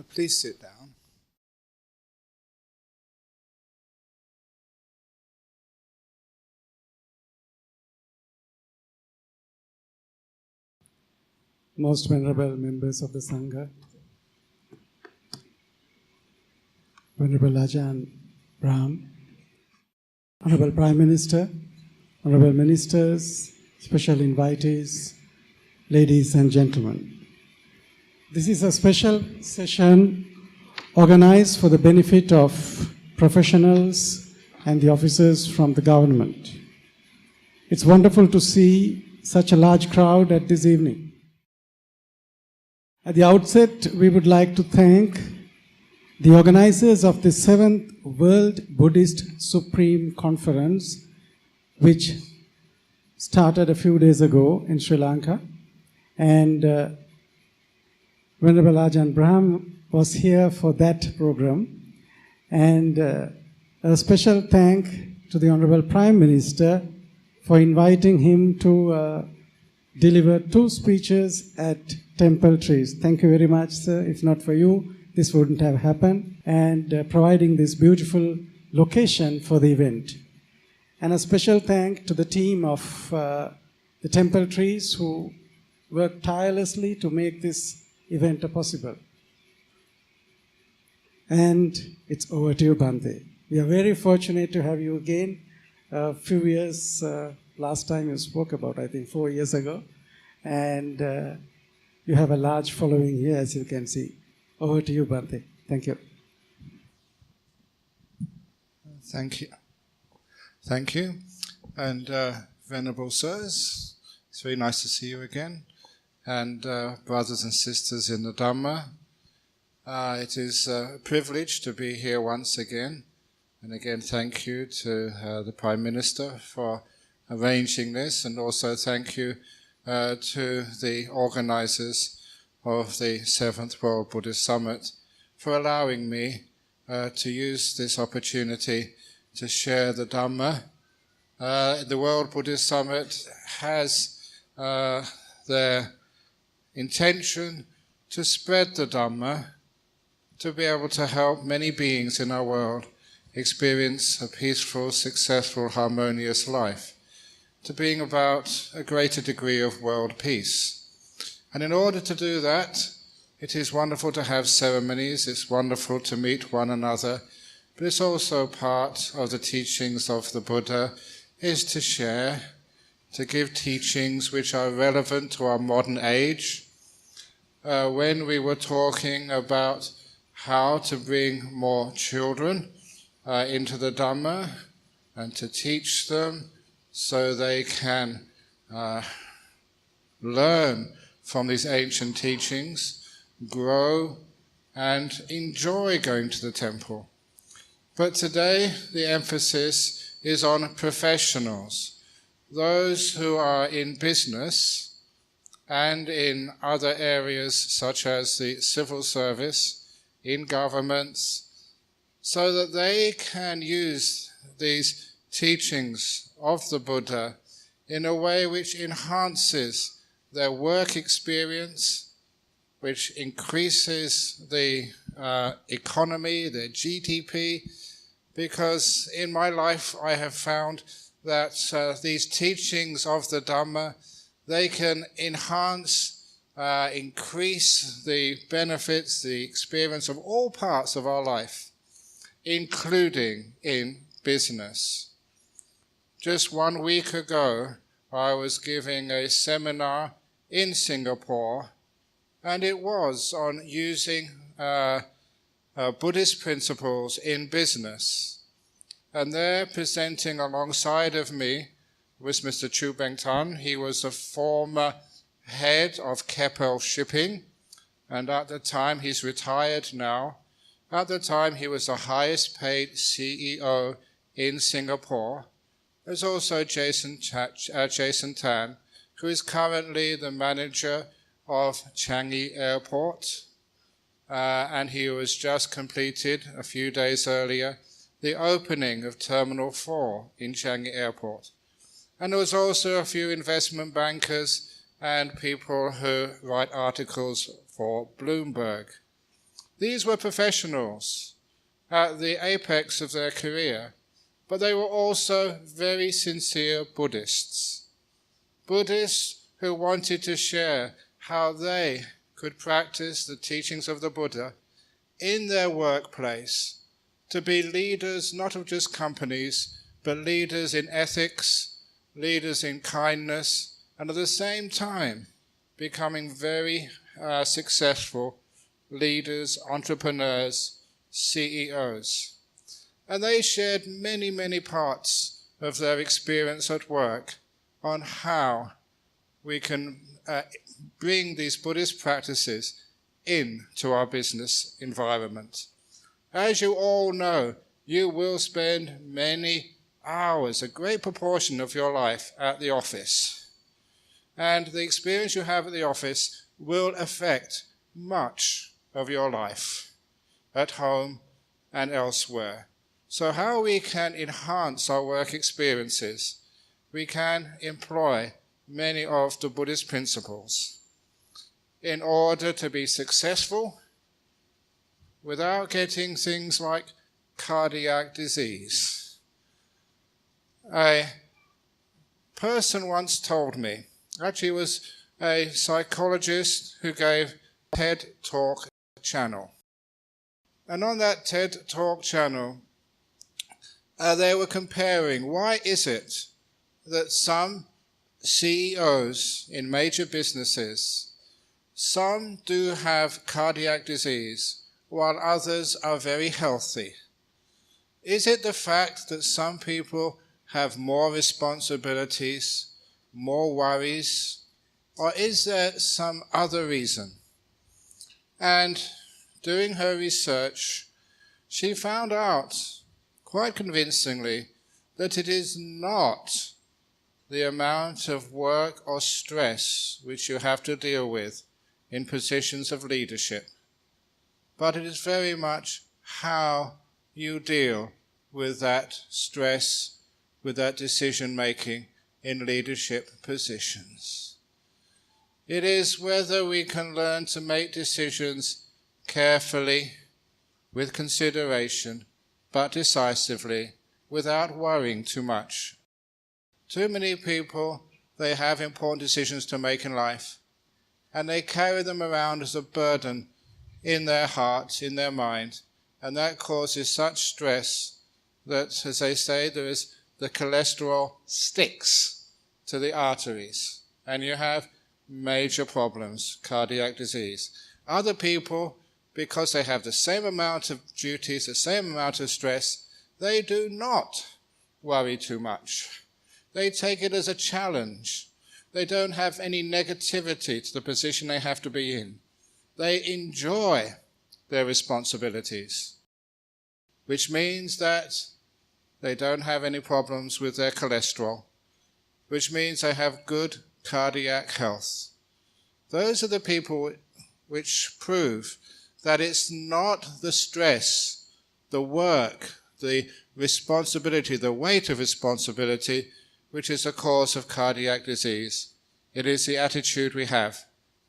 Please sit down. Most venerable members of the Sangha, Venerable Ajahn Brahm, Honorable Prime Minister, Honorable Ministers, special invitees, ladies and gentlemen. This is a special session organized for the benefit of professionals and the officers from the government. It's wonderful to see such a large crowd at this evening. At the outset, we would like to thank the organizers of the 7th World Buddhist Supreme Conference, which started a few days ago in Sri Lanka. And Venerable Ajahn Brahm was here for that program. And a special thank to the Honorable Prime Minister for inviting him to deliver 2 speeches at Temple Trees. Thank you very much, sir. If not for you, this wouldn't have happened. And providing this beautiful location for the event. And a special thank to the team of the Temple Trees who worked tirelessly to make this event possible. And it's over to you, Bhante. We are very fortunate to have you again. A few years, last time you spoke about, I think 4 years ago. And you have a large following here, as you can see. Over to you, Bhante. Thank you. Thank you. Thank you. And Venerable Sirs, it's very nice to see you again. And brothers and sisters in the Dhamma, it is a privilege to be here once again. And again, thank you to the Prime Minister for arranging this, and also thank you to the organizers of the 7th World Buddhist Summit for allowing me to use this opportunity to share the Dhamma. The World Buddhist Summit has their intention to spread the Dhamma, to be able to help many beings in our world experience a peaceful, successful, harmonious life, to bring about a greater degree of world peace. And in order to do that, it is wonderful to have ceremonies, it's wonderful to meet one another, but it's also part of the teachings of the Buddha is to share, to give teachings which are relevant to our modern age, when we were talking about how to bring more children into the Dhamma and to teach them so they can learn from these ancient teachings, grow and enjoy going to the temple. But today the emphasis is on professionals, those who are in business and in other areas such as the civil service, in governments, so that they can use these teachings of the Buddha in a way which enhances their work experience, which increases the economy, their GDP, because in my life I have found that these teachings of the Dhamma, they can enhance, increase the benefits, the experience of all parts of our life, including in business. Just 1 week ago, I was giving a seminar in Singapore, and it was on using Buddhist principles in business. And there, presenting alongside of me, was Mr. Chu Beng Tan. He was a former head of Keppel Shipping, and at the time, he's retired now. At the time, he was the highest paid CEO in Singapore. There's also Jason Tan, who is currently the manager of Changi Airport, and he was just completed a few days earlier the opening of Terminal 4 in Changi Airport. And there was also a few investment bankers and people who write articles for Bloomberg. These were professionals at the apex of their career, but they were also very sincere Buddhists. Buddhists who wanted to share how they could practice the teachings of the Buddha in their workplace, to be leaders not of just companies, but leaders in ethics, leaders in kindness, and at the same time becoming very successful leaders, entrepreneurs, CEOs. And they shared many, many parts of their experience at work on how we can bring these Buddhist practices into our business environment. As you all know, you will spend many hours, a great proportion of your life at the office. And the experience you have at the office will affect much of your life at home and elsewhere. So how we can enhance our work experiences, we can employ many of the Buddhist principles in order to be successful without getting things like cardiac disease. A person once told me, actually it was a psychologist who gave TED Talk channel. And on that TED Talk channel, they were comparing, why is it that some CEOs in major businesses, some do have cardiac disease, while others are very healthy? Is it the fact that some people have more responsibilities, more worries, or is there some other reason? And doing her research, she found out quite convincingly that it is not the amount of work or stress which you have to deal with in positions of leadership, but it is very much how you deal with that stress, with that decision-making in leadership positions. It is whether we can learn to make decisions carefully, with consideration, but decisively, without worrying too much. Too many people, they have important decisions to make in life, and they carry them around as a burden in their heart, in their mind, and that causes such stress that, as they say, the cholesterol sticks to the arteries, and you have major problems, cardiac disease. Other people, because they have the same amount of duties, the same amount of stress, they do not worry too much. They take it as a challenge. They don't have any negativity to the position they have to be in. They enjoy their responsibilities, which means that they don't have any problems with their cholesterol, which means they have good cardiac health. Those are the people which prove that it's not the stress, the work, the responsibility, the weight of responsibility, which is the cause of cardiac disease. It is the attitude we have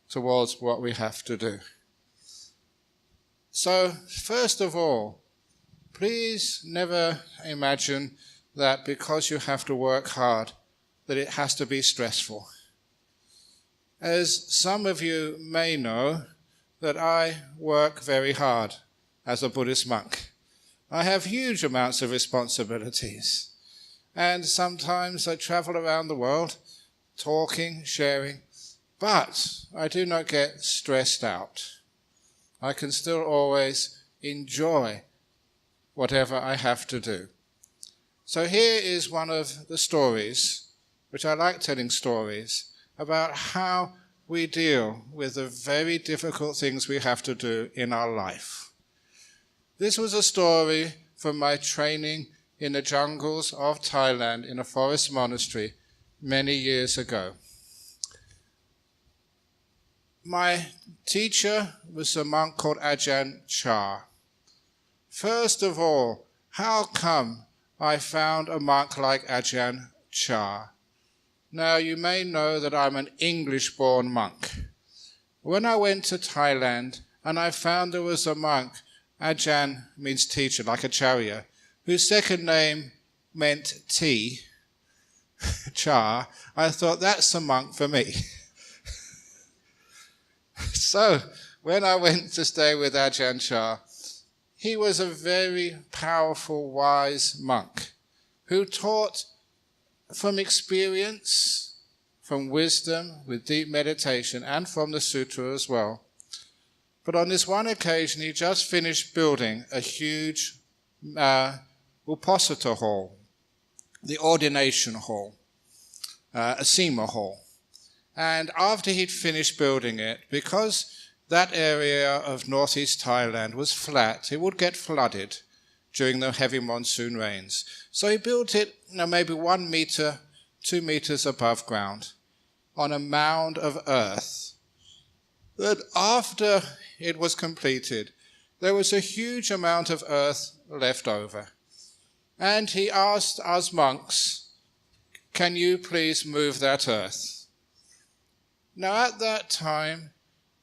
towards what we have to do. So, first of all, please never imagine that because you have to work hard, that it has to be stressful. As some of you may know, that I work very hard as a Buddhist monk. I have huge amounts of responsibilities. And sometimes I travel around the world, talking, sharing, but I do not get stressed out. I can still always enjoy whatever I have to do. So here is one of the stories, which I like telling stories, about how we deal with the very difficult things we have to do in our life. This was a story from my training in the jungles of Thailand in a forest monastery many years ago. My teacher was a monk called Ajahn Brahm. First of all, how come I found a monk like Ajahn Brahm? Now, you may know that I'm an English-born monk. When I went to Thailand and I found there was a monk, Ajahn means teacher, like Acharya, whose second name meant tea, Cha, I thought that's the monk for me. So, when I went to stay with Ajahn Brahm, he was a very powerful, wise monk who taught from experience, from wisdom, with deep meditation, and from the sutra as well. But on this one occasion, he just finished building a huge Uposatha hall, the ordination hall, a Sema hall. And after he'd finished building it, because that area of northeast Thailand was flat, it would get flooded during the heavy monsoon rains. So he built it maybe 1 meter, 2 meters above ground on a mound of earth. But after it was completed, there was a huge amount of earth left over. And he asked us monks, "Can you please move that earth?" Now at that time,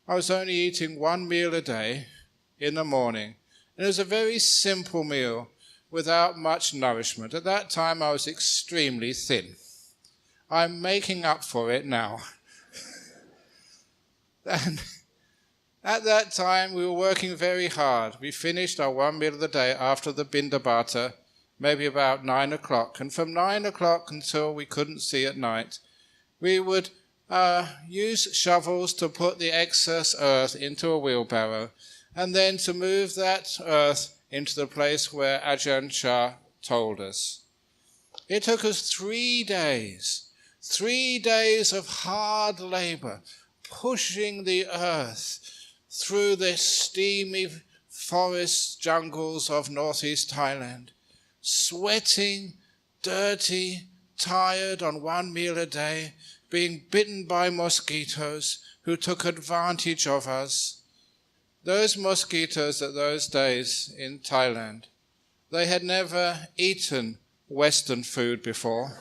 I was only eating 1 meal a day in the morning. And it was a very simple meal without much nourishment. At that time, I was extremely thin. I'm making up for it now. And at that time, we were working very hard. We finished our 1 meal of the day after the Bindabata, maybe about 9 o'clock. And from 9 o'clock until we couldn't see at night, we would use shovels to put the excess earth into a wheelbarrow, and then to move that earth into the place where Ajahn Brahm told us. It took us 3 days of hard labor, pushing the earth through the steamy forest jungles of northeast Thailand, sweating, dirty, tired on 1 meal a day, being bitten by mosquitoes who took advantage of us. Those mosquitoes at those days in Thailand, they had never eaten Western food before.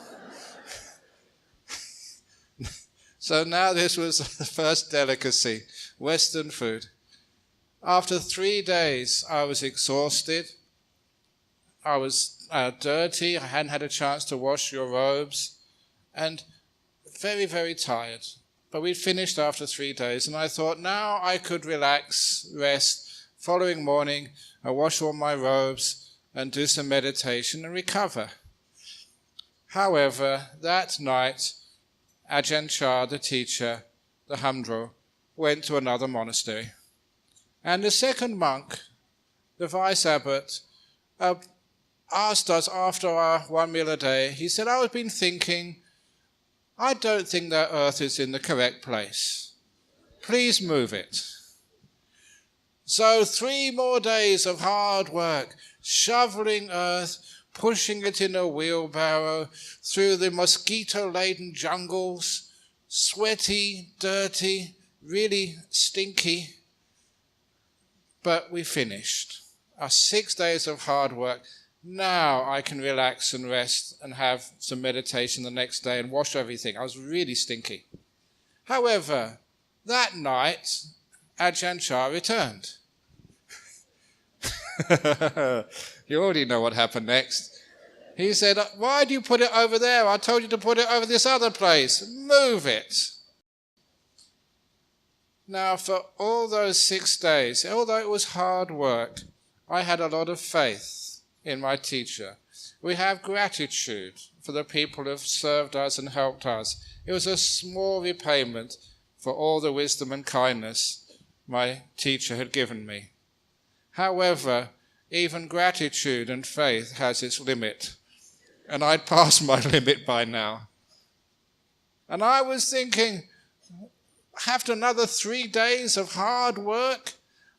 So now this was the first delicacy, Western food. After 3 days, I was exhausted. I was dirty. I hadn't had a chance to wash your robes. And very, very tired. But we'd finished after 3 days, and I thought now I could relax, rest. Following morning, I wash all my robes and do some meditation and recover. However, that night, Ajahn Brahm, the teacher, the Hamdro, went to another monastery. And the second monk, the vice abbot, asked us after our one meal a day, he said, I've been thinking, I don't think that earth is in the correct place. Please move it. So 3 more days of hard work, shoveling earth, pushing it in a wheelbarrow through the mosquito-laden jungles, sweaty, dirty, really stinky. But we finished. Our 6 days of hard work. Now I can relax and rest and have some meditation the next day and wash everything. I was really stinky. However, that night, Ajahn Chah returned. You already know what happened next. He said, why do you put it over there? I told you to put it over this other place. Move it. Now, for all those 6 days, although it was hard work, I had a lot of faith in my teacher. We have gratitude for the people who have served us and helped us. It was a small repayment for all the wisdom and kindness my teacher had given me. However, even gratitude and faith has its limit, and I'd passed my limit by now. And I was thinking, after another 3 days of hard work,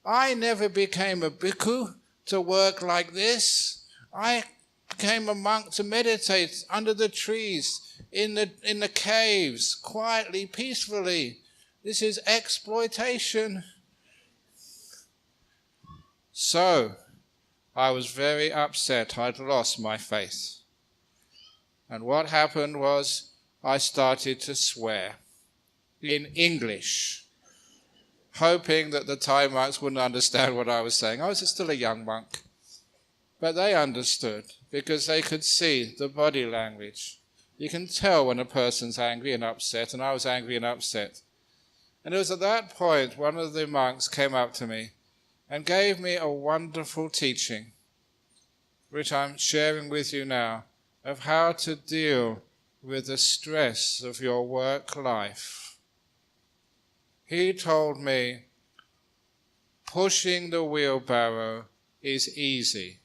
I never became a bhikkhu to work like this. I became a monk to meditate under the trees, in the caves, quietly, peacefully. This is exploitation. So, I was very upset. I'd lost my faith. And what happened was I started to swear in English, hoping that the Thai monks wouldn't understand what I was saying. I was still a young monk. But they understood because they could see the body language. You can tell when a person's angry and upset, and I was angry and upset. And it was at that point one of the monks came up to me and gave me a wonderful teaching, which I'm sharing with you now, of how to deal with the stress of your work life. He told me, pushing the wheelbarrow is easy.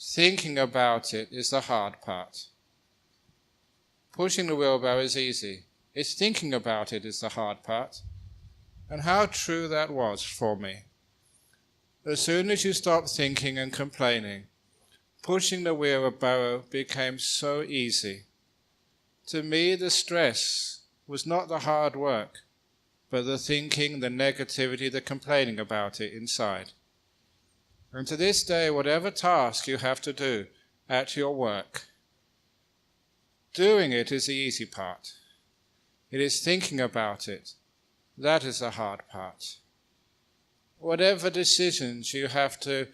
Thinking about it is the hard part. Pushing the wheelbarrow is easy. It's thinking about it is the hard part. And how true that was for me. As soon as you stopped thinking and complaining, pushing the wheelbarrow became so easy. To me, the stress was not the hard work, but the thinking, the negativity, the complaining about it inside. And to this day, whatever task you have to do at your work, doing it is the easy part. It is thinking about it. That is the hard part. Whatever decisions you have to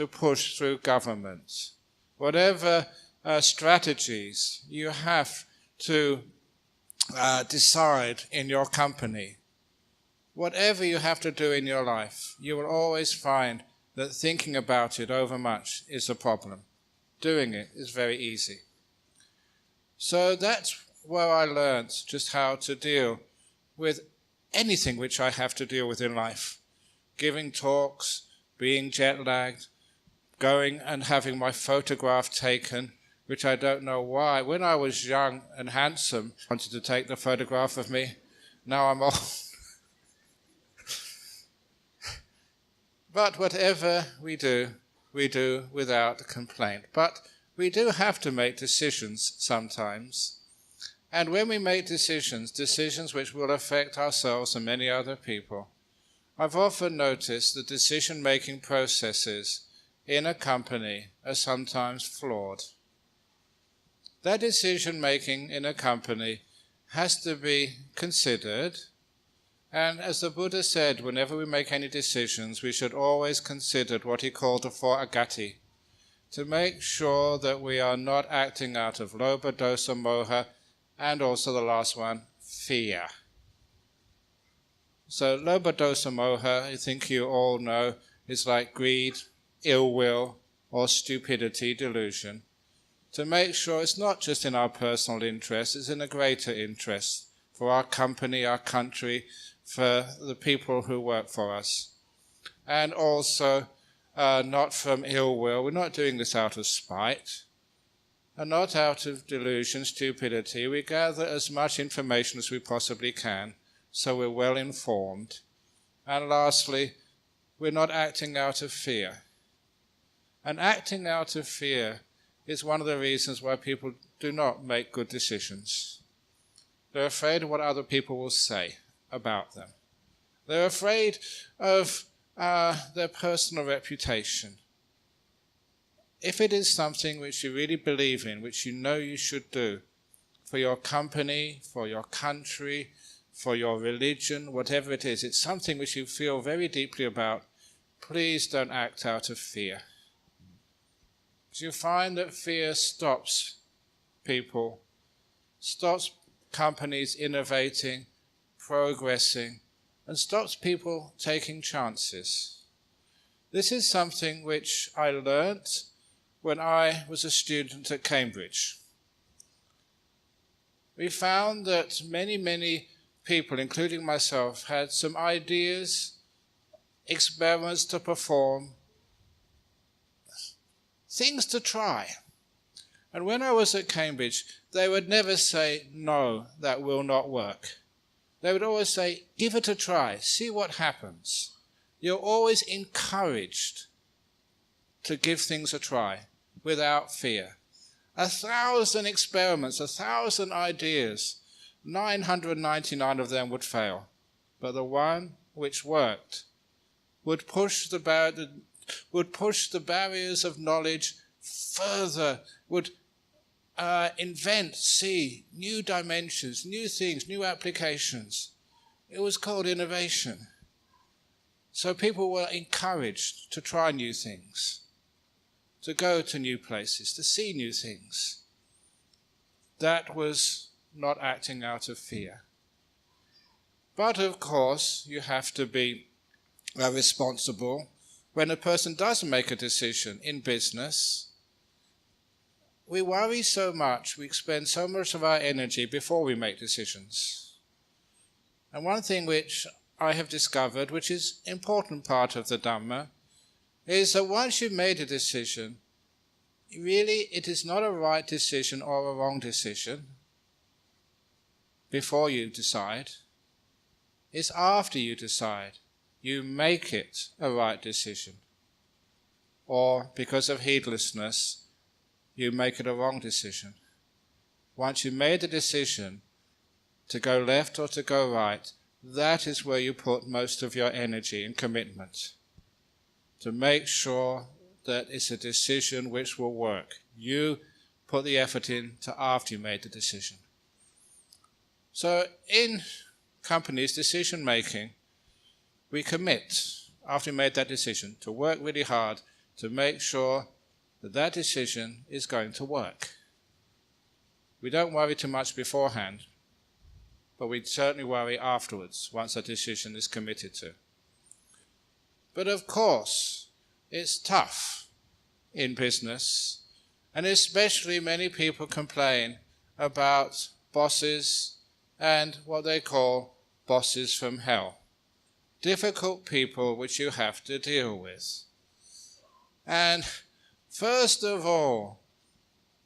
push through government, whatever strategies you have to decide in your company, whatever you have to do in your life, you will always find that thinking about it overmuch is a problem. Doing it is very easy. So that's where I learned just how to deal with anything which I have to deal with in life. Giving talks, being jet-lagged, going and having my photograph taken, which I don't know why. When I was young and handsome, I wanted to take the photograph of me. Now I'm old. But whatever we do without complaint. But we do have to make decisions sometimes. And when we make decisions which will affect ourselves and many other people, I've often noticed the decision-making processes in a company are sometimes flawed. That decision-making in a company has to be considered. And as the Buddha said, whenever we make any decisions, we should always consider what he called the 4 agati, to make sure that we are not acting out of lobha, dosa, moha, and also the last one, fear. So lobha, dosa, moha, I think you all know, is like greed, ill will, or stupidity, delusion. To make sure it's not just in our personal interest, it's in a greater interest, for our company, our country, for the people who work for us. And also not from ill will. We're not doing this out of spite and not out of delusion, stupidity. We gather as much information as we possibly can so we're well informed. And lastly, we're not acting out of fear. And acting out of fear is one of the reasons why people do not make good decisions. They're afraid of what other people will say about them. They're afraid of their personal reputation. If it is something which you really believe in, which you know you should do for your company, for your country, for your religion, whatever it is, it's something which you feel very deeply about, please don't act out of fear. Because you find that fear stops people, stops companies innovating, progressing, and stops people taking chances. This is something which I learnt when I was a student at Cambridge. We found that many people, including myself, had some ideas, experiments to perform, things to try. And when I was at Cambridge, they would never say, no, that will not work. They would always say, give it a try, see what happens. You're always encouraged to give things a try without fear. 1,000 experiments, 1,000 ideas, 999 of them would fail. But the one which worked would push the barriers of knowledge further, would invent, see new dimensions, new things, new applications. It was called innovation. So people were encouraged to try new things, to go to new places, to see new things. That was not acting out of fear. But of course, you have to be responsible when a person does make a decision in business. We worry so much, we expend so much of our energy before we make decisions. And one thing which I have discovered, which is an important part of the Dhamma, is that once you've made a decision, really it is not a right decision or a wrong decision before you decide. It's after you decide. You make it a right decision. Or because of heedlessness, you make it a wrong decision. Once you've made the decision to go left or to go right, that is where you put most of your energy and commitment to make sure that it's a decision which will work. You put the effort in to after you made the decision. So in companies' decision making, we commit, after we made that decision, to work really hard to make sure that decision is going to work. We don't worry too much beforehand, but we certainly worry afterwards once a decision is committed to. But of course, it's tough in business, and especially many people complain about bosses and what they call bosses from hell. Difficult people which you have to deal with. And first of all,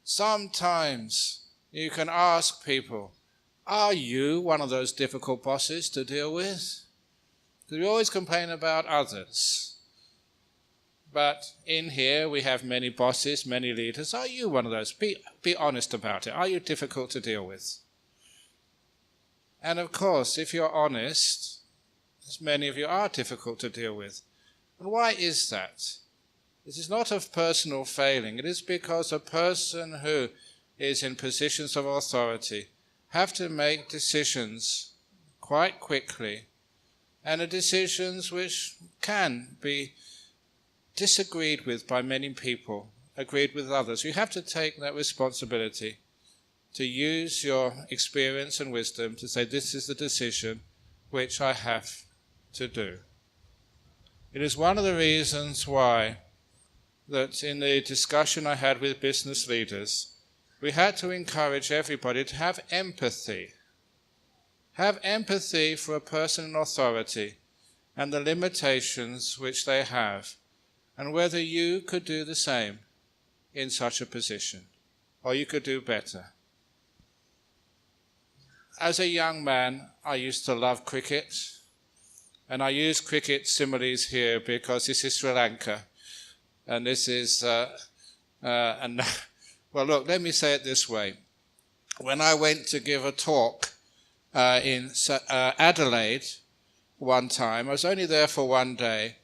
sometimes you can ask people, are you one of those difficult bosses to deal with? Because we always complain about others. But in here we have many bosses, many leaders. Are you one of those? Be honest about it. Are you difficult to deal with? And of course, if you're honest, as many of you are difficult to deal with. And why is that? This is not of personal failing. It is because a person who is in positions of authority have to make decisions quite quickly, and are decisions which can be disagreed with by many people, agreed with others. You have to take that responsibility to use your experience and wisdom to say, this is the decision which I have to do. It is one of the reasons why that in the discussion I had with business leaders, we had to encourage everybody to have empathy. Have empathy for a person in authority and the limitations which they have, and whether you could do the same in such a position, or you could do better. As a young man, I used to love cricket, and I use cricket similes here because this is Sri Lanka, and this is, well look, let me say it this way. When I went to give a talk in Adelaide one time, I was only there for one day,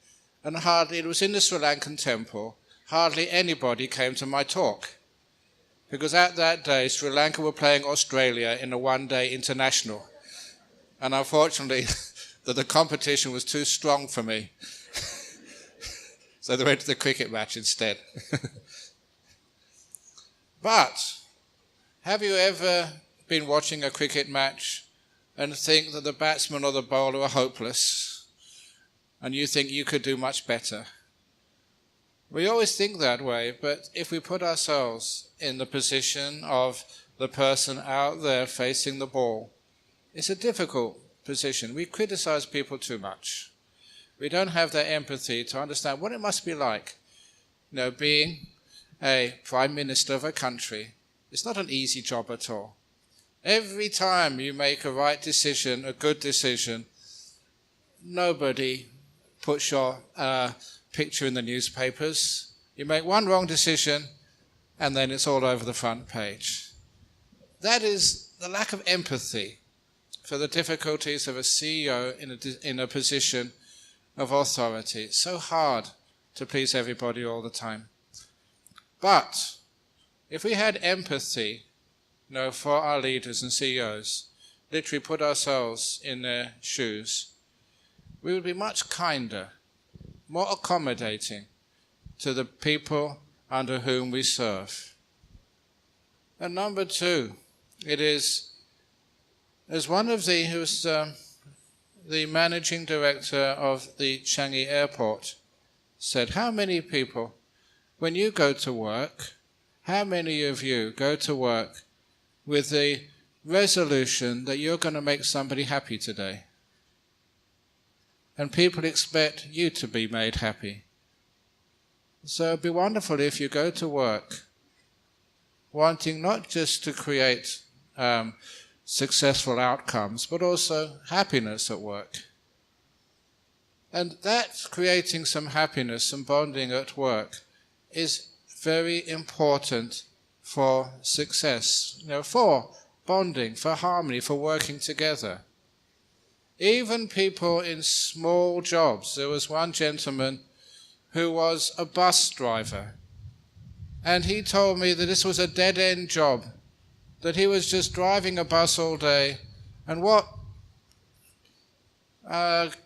and it was in the Sri Lankan temple, hardly anybody came to my talk. Because at that day, Sri Lanka were playing Australia in a one-day international. And unfortunately, the competition was too strong for me. So they went to the cricket match instead. But have you ever been watching a cricket match and think that the batsman or the bowler are hopeless, and you think you could do much better? We always think that way, but if we put ourselves in the position of the person out there facing the ball, it's a difficult position. We criticize people too much. We don't have that empathy to understand what it must be like, being a prime minister of a country. It's not an easy job at all. Every time you make a right decision, a good decision, nobody puts your picture in the newspapers. You make one wrong decision, and then it's all over the front page. That is the lack of empathy for the difficulties of a CEO in a position of authority. It's so hard to please everybody all the time. But if we had empathy, for our leaders and CEOs, literally put ourselves in their shoes, we would be much kinder, more accommodating to the people under whom we serve. And number two, it is, as one of who's the managing director of the Changi airport said, how many people, when you go to work, how many of you go to work with the resolution that you're going to make somebody happy today? And people expect you to be made happy. So it'd be wonderful if you go to work wanting not just to create successful outcomes, but also happiness at work. And that creating some happiness and bonding at work is very important for success, for bonding, for harmony, for working together. Even people in small jobs. There was one gentleman who was a bus driver, and he told me that this was a dead-end job, that he was just driving a bus all day, and what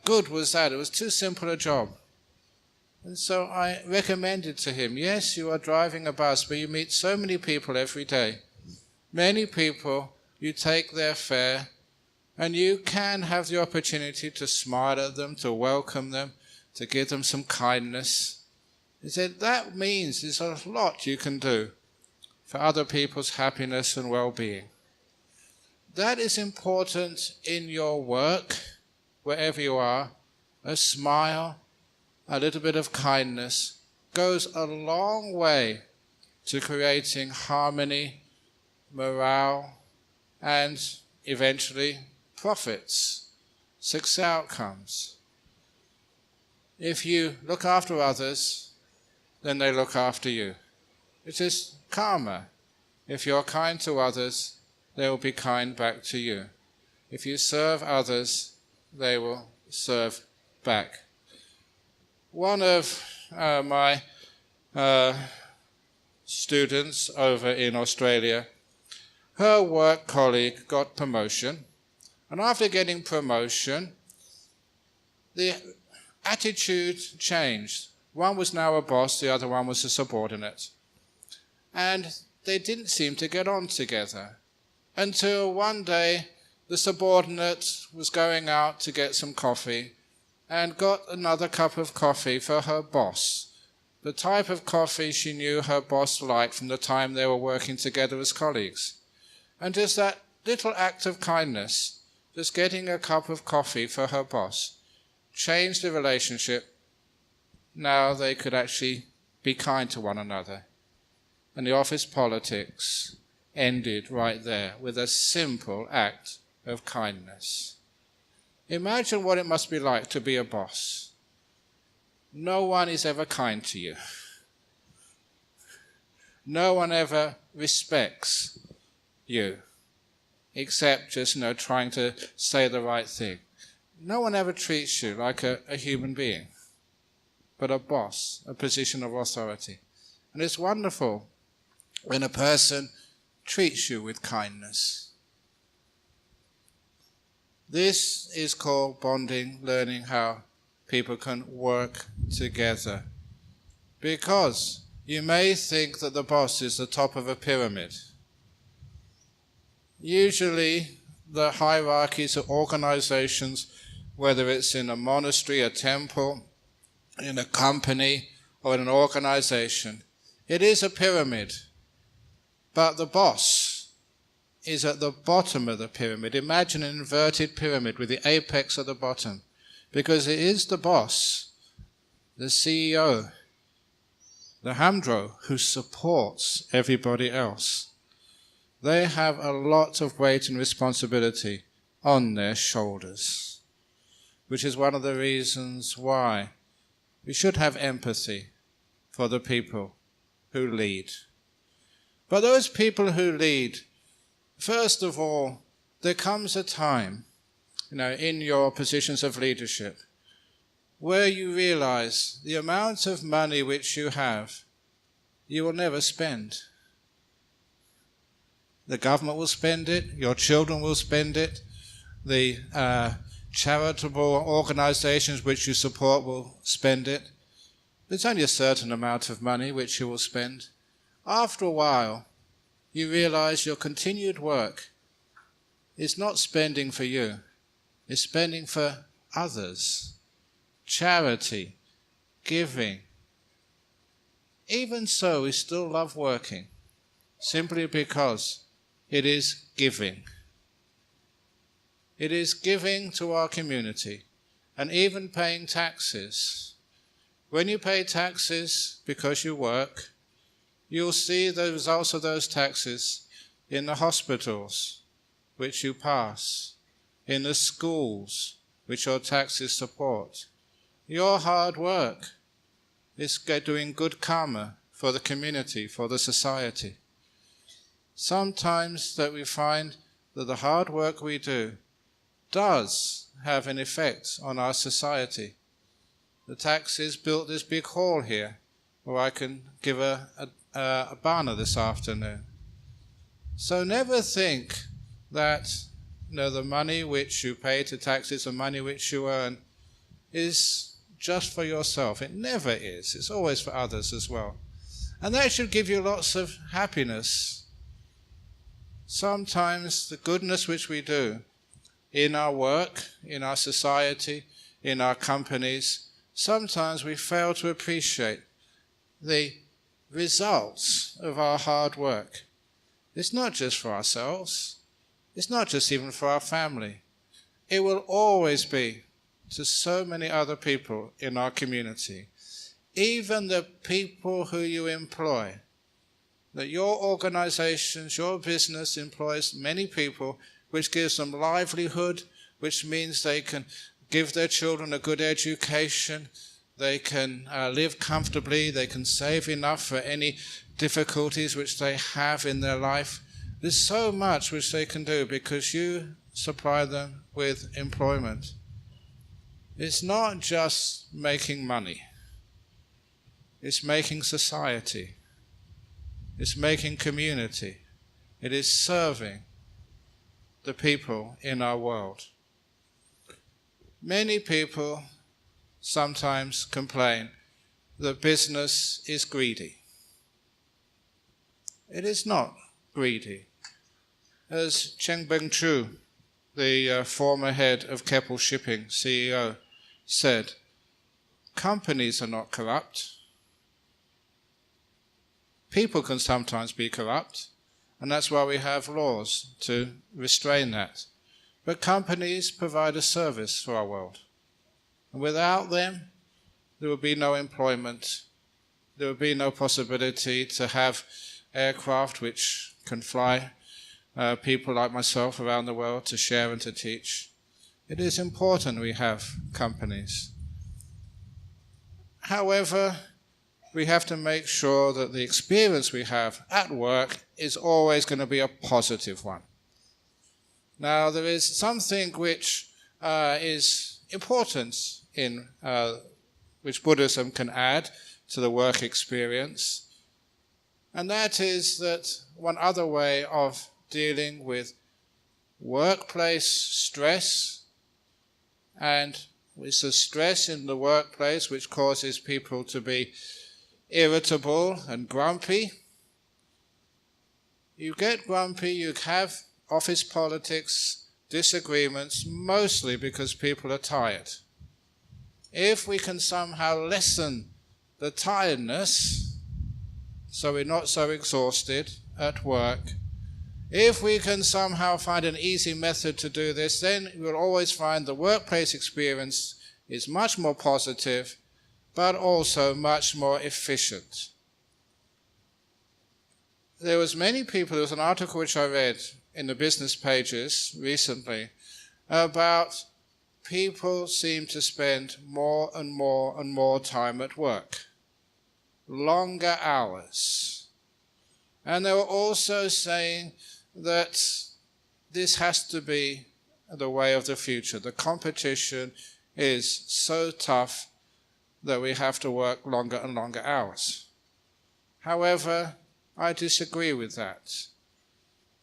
good was that? It was too simple a job. And so I recommended to him, yes, you are driving a bus, but you meet so many people every day. Many people, you take their fare, and you can have the opportunity to smile at them, to welcome them, to give them some kindness. He said, that means there's a lot you can do for other people's happiness and well-being. That is important in your work, wherever you are. A smile, a little bit of kindness goes a long way to creating harmony, morale, and eventually profits, success outcomes. If you look after others, then they look after you. It is karma. If you're kind to others, they will be kind back to you. If you serve others, they will serve back. One of my students over in Australia, her work colleague got promotion, and after getting promotion, the attitude changed. One was now a boss, the other one was a subordinate. And they didn't seem to get on together until one day the subordinate was going out to get some coffee and got another cup of coffee for her boss, the type of coffee she knew her boss liked from the time they were working together as colleagues. And just that little act of kindness just getting a cup of coffee for her boss changed the relationship. Now they could actually be kind to one another. And the office politics ended right there with a simple act of kindness. Imagine what it must be like to be a boss. No one is ever kind to you. No one ever respects you, except just, trying to say the right thing. No one ever treats you like a human being, but a boss, a position of authority. And it's wonderful when a person treats you with kindness. This is called bonding, learning how people can work together. Because you may think that the boss is the top of a pyramid. Usually the hierarchies of organizations, whether it's in a monastery, a temple, in a company, or in an organization, it is a pyramid. But the boss is at the bottom of the pyramid. Imagine an inverted pyramid with the apex at the bottom. Because it is the boss, the CEO, the Hamdro, who supports everybody else. They have a lot of weight and responsibility on their shoulders, which is one of the reasons why we should have empathy for the people who lead. But those people who lead, first of all, there comes a time, in your positions of leadership, where you realize the amount of money which you have, you will never spend. The government will spend it, your children will spend it, the charitable organizations which you support will spend it. There's only a certain amount of money which you will spend. After a while, you realize your continued work is not spending for you, it's spending for others. Charity, giving. Even so, we still love working, simply because it is giving. It is giving to our community, and even paying taxes. When you pay taxes because you work, you'll see the results of those taxes in the hospitals which you pass, in the schools which your taxes support. Your hard work is doing good karma for the community, for the society. Sometimes that we find that the hard work we do does have an effect on our society. The taxes built this big hall here, where I can give a bhana this afternoon. So never think that the money which you pay to taxes, the money which you earn, is just for yourself. It never is. It's always for others as well. And that should give you lots of happiness. Sometimes the goodness which we do in our work, in our society, in our companies, sometimes we fail to appreciate the results of our hard work. It's not just for ourselves. It's not just even for our family. It will always be to so many other people in our community. Even the people who you employ. That your organizations, your business employs many people, which gives them livelihood, which means they can give their children a good education, they can live comfortably, they can save enough for any difficulties which they have in their life. There's so much which they can do because you supply them with employment. It's not just making money. It's making society. It's making community. It is serving the people in our world. Many people sometimes complain that business is greedy. It is not greedy. As Cheng Beng Chu, the former head of Keppel Shipping, CEO, said, companies are not corrupt. People can sometimes be corrupt, and that's why we have laws to restrain that. But companies provide a service for our world. And without them, there would be no employment. There would be no possibility to have aircraft which can fly people like myself around the world to share and to teach. It is important we have companies. However, we have to make sure that the experience we have at work is always going to be a positive one. Now, there is something which is important in which Buddhism can add to the work experience, and that is that one other way of dealing with workplace stress, and it's the stress in the workplace which causes people to be irritable and grumpy. You get grumpy, you have office politics, disagreements, mostly because people are tired. If we can somehow lessen the tiredness, so we're not so exhausted at work, if we can somehow find an easy method to do this, then we'll always find the workplace experience is much more positive, but also much more efficient. There was an article which I read in the business pages recently about people seem to spend more and more and more time at work, longer hours. And they were also saying that this has to be the way of the future. The competition is so tough that we have to work longer and longer hours. However, I disagree with that.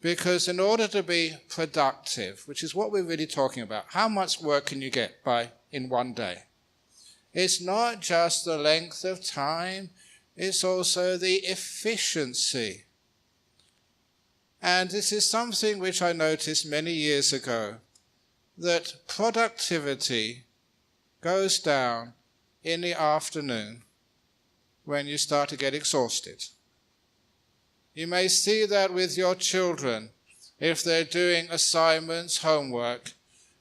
Because in order to be productive, which is what we're really talking about, how much work can you get in one day? It's not just the length of time, it's also the efficiency. And this is something which I noticed many years ago, that productivity goes down in the afternoon when you start to get exhausted. You may see that with your children. If they're doing assignments, homework,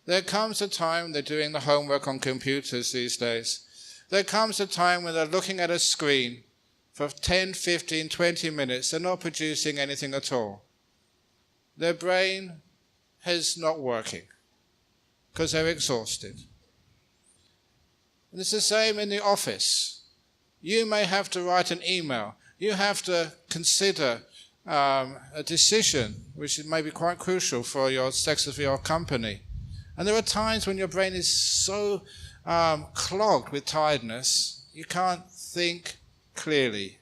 there comes a time, they're doing the homework on computers these days, there comes a time when they're looking at a screen for 10, 15, 20 minutes, they're not producing anything at all. Their brain is not working because they're exhausted. And it's the same in the office. You may have to write an email. You have to consider a decision which may be quite crucial for your success of your company. And there are times when your brain is so clogged with tiredness, you can't think clearly.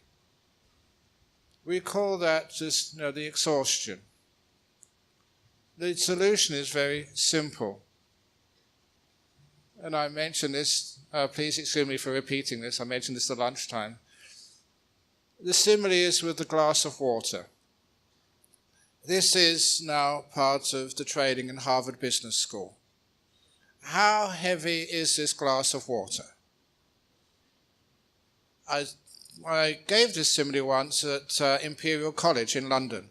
We call that just the exhaustion. The solution is very simple. And I mentioned this, please excuse me for repeating this, I mentioned this at lunchtime. The simile is with the glass of water. This is now part of the training in Harvard Business School. How heavy is this glass of water? I gave this simile once at Imperial College in London,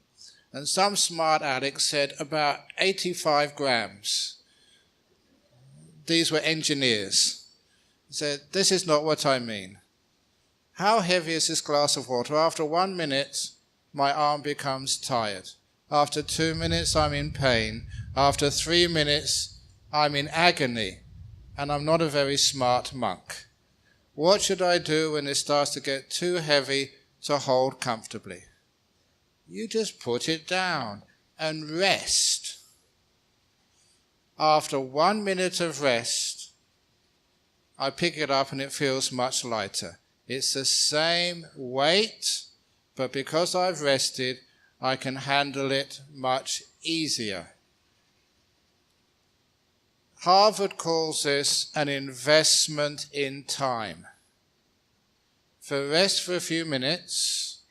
and some smart aleck said about 85 grams. These were engineers. He said, this is not what I mean. How heavy is this glass of water? After 1 minute, my arm becomes tired. After 2 minutes, I'm in pain. After 3 minutes, I'm in agony. And I'm not a very smart monk. What should I do when it starts to get too heavy to hold comfortably? You just put it down and rest. After 1 minute of rest, I pick it up and it feels much lighter. It's the same weight, but because I've rested, I can handle it much easier. Harvard calls this an investment in time. For rest for a few minutes,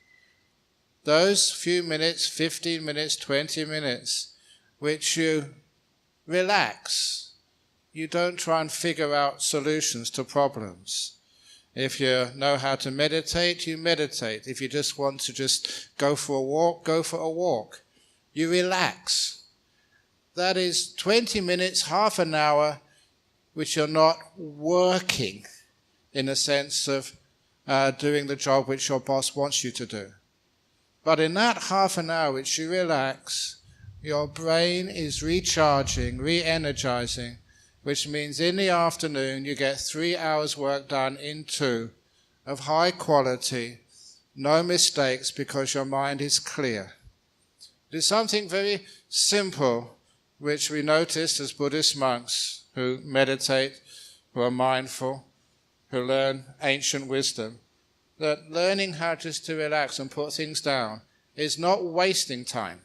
those few minutes, 15 minutes, 20 minutes, which you relax. You don't try and figure out solutions to problems. If you know how to meditate, you meditate. If you just want to just go for a walk, go for a walk. You relax. That is 20 minutes, half an hour, which you're not working in a sense of doing the job which your boss wants you to do. But in that half an hour which you relax, your brain is recharging, re-energizing, which means in the afternoon you get 3 hours work done in 2 of high quality, no mistakes because your mind is clear. It is something very simple which we noticed as Buddhist monks who meditate, who are mindful, who learn ancient wisdom, that learning how just to relax and put things down is not wasting time.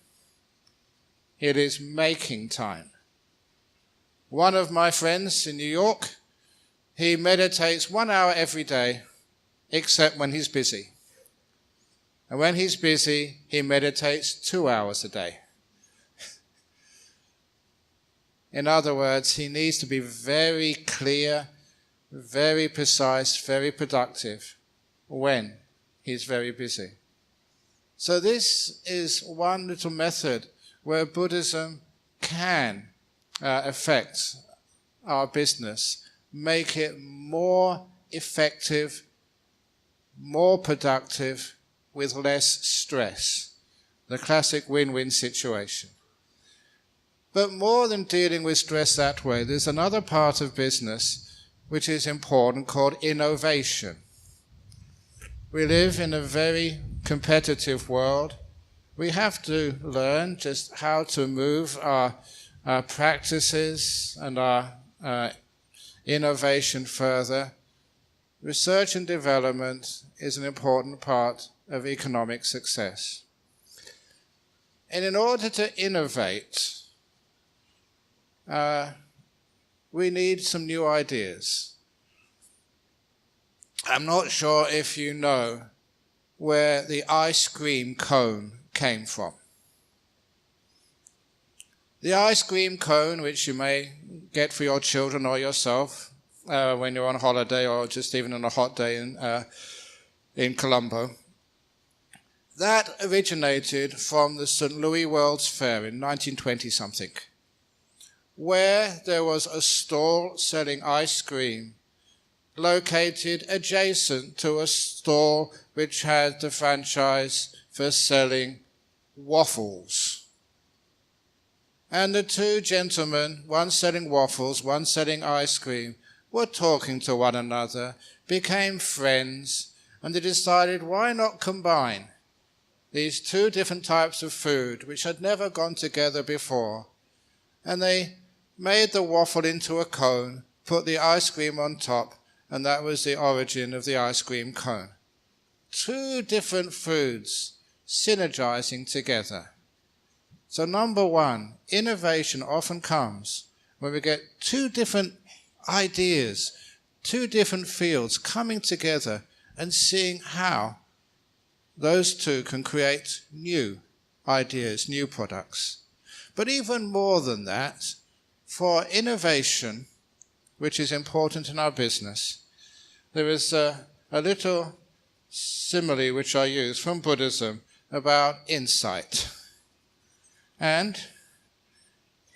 It is making time. One of my friends in New York, he meditates 1 hour every day, except when he's busy. And when he's busy, he meditates 2 hours a day. In other words, he needs to be very clear, very precise, very productive when he's very busy. So this is one little method where Buddhism can affect our business, make it more effective, more productive, with less stress. The classic win-win situation. But more than dealing with stress that way, there's another part of business which is important called innovation. We live in a very competitive world. We have to learn just how to move our practices and our innovation further. Research and development is an important part of economic success. And in order to innovate, we need some new ideas. I'm not sure if you know where the ice cream cone came from. The ice cream cone, which you may get for your children or yourself when you're on holiday or just even on a hot day in Colombo, that originated from the St. Louis World's Fair in 1920-something, where there was a stall selling ice cream located adjacent to a stall which had the franchise for selling waffles. And the two gentlemen, one selling waffles, one selling ice cream, were talking to one another, became friends, and they decided why not combine these two different types of food which had never gone together before. And they made the waffle into a cone, put the ice cream on top, and that was the origin of the ice cream cone. Two different foods synergizing together. So number one, innovation often comes when we get two different ideas, two different fields coming together and seeing how those two can create new ideas, new products. But even more than that, for innovation, which is important in our business, there is a little simile which I use from Buddhism about insight. And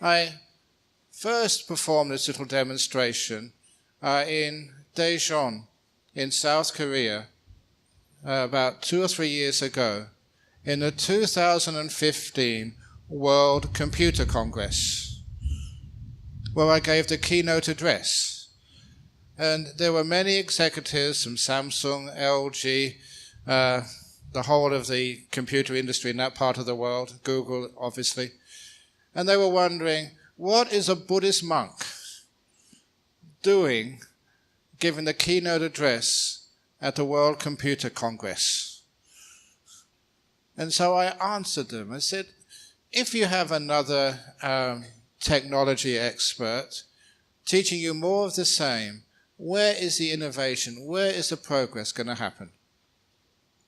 I first performed this little demonstration in Daejeon in South Korea about 2 or 3 years ago in the 2015 World Computer Congress, where I gave the keynote address. And there were many executives from Samsung, LG, the whole of the computer industry in that part of the world, Google obviously, and they were wondering, what is a Buddhist monk doing giving the keynote address at the World Computer Congress? And so I answered them. I said, if you have another technology expert teaching you more of the same, where is the innovation? Where is the progress going to happen?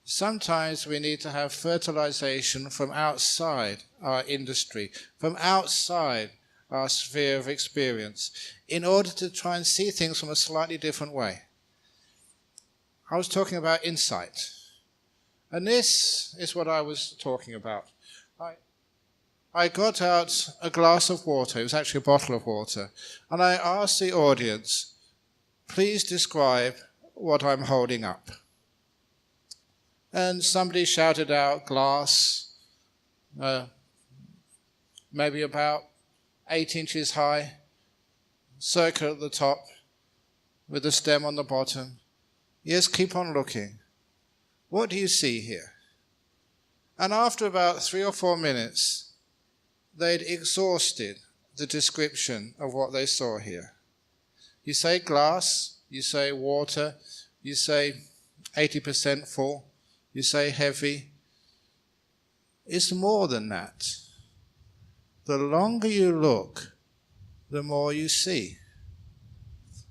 Sometimes we need to have fertilization from outside our industry, from outside our sphere of experience, in order to try and see things from a slightly different way. I was talking about insight. And this is what I was talking about. I got out a glass of water. It was actually a bottle of water. And I asked the audience, please describe what I'm holding up. And somebody shouted out glass, maybe about 8 inches high, circle at the top, with a stem on the bottom. Yes, keep on looking. What do you see here? And after about 3 or 4 minutes, they'd exhausted the description of what they saw here. You say glass, you say water, you say 80% full, you say heavy. It's more than that. The longer you look, the more you see.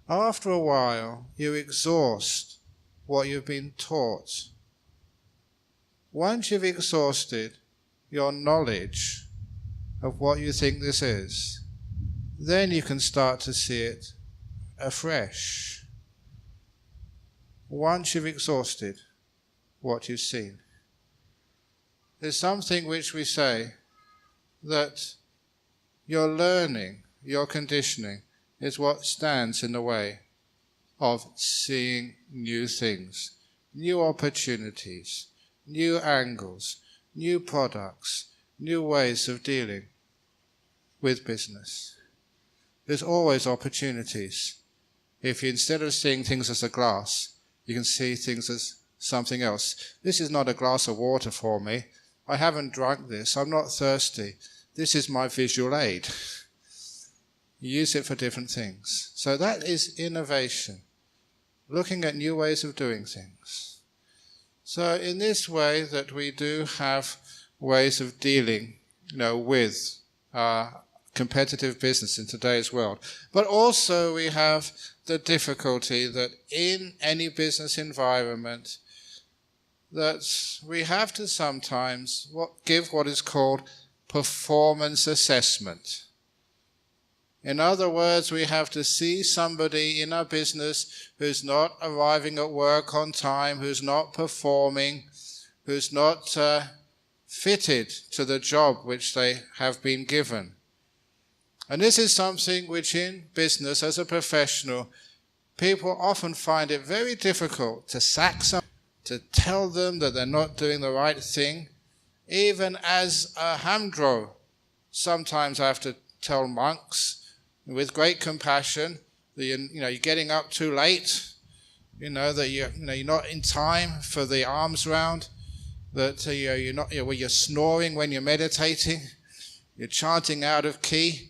After a while, you exhaust what you've been taught. Once you've exhausted your knowledge of what you think this is, then you can start to see it afresh. Once you've exhausted what you've seen. There's something which we say that your learning, your conditioning, is what stands in the way of seeing new things, new opportunities, new angles, new products, new ways of dealing with business. There's always opportunities. If you, instead of seeing things as a glass, you can see things as something else. This is not a glass of water for me. I haven't drunk this. I'm not thirsty. This is my visual aid. You use it for different things. So that is innovation, looking at new ways of doing things. So in this way that we do have ways of dealing, with competitive business in today's world. But also we have the difficulty that in any business environment that we have to sometimes give what is called performance assessment. In other words, we have to see somebody in our business who's not arriving at work on time, who's not performing, who's not fitted to the job which they have been given. And this is something which in business as a professional, people often find it very difficult to sack someone, to tell them that they're not doing the right thing. Even as a hamdro, sometimes I have to tell monks with great compassion that you're getting up too late, that you're not in time for the alms round, that you're snoring when you're meditating, you're chanting out of key.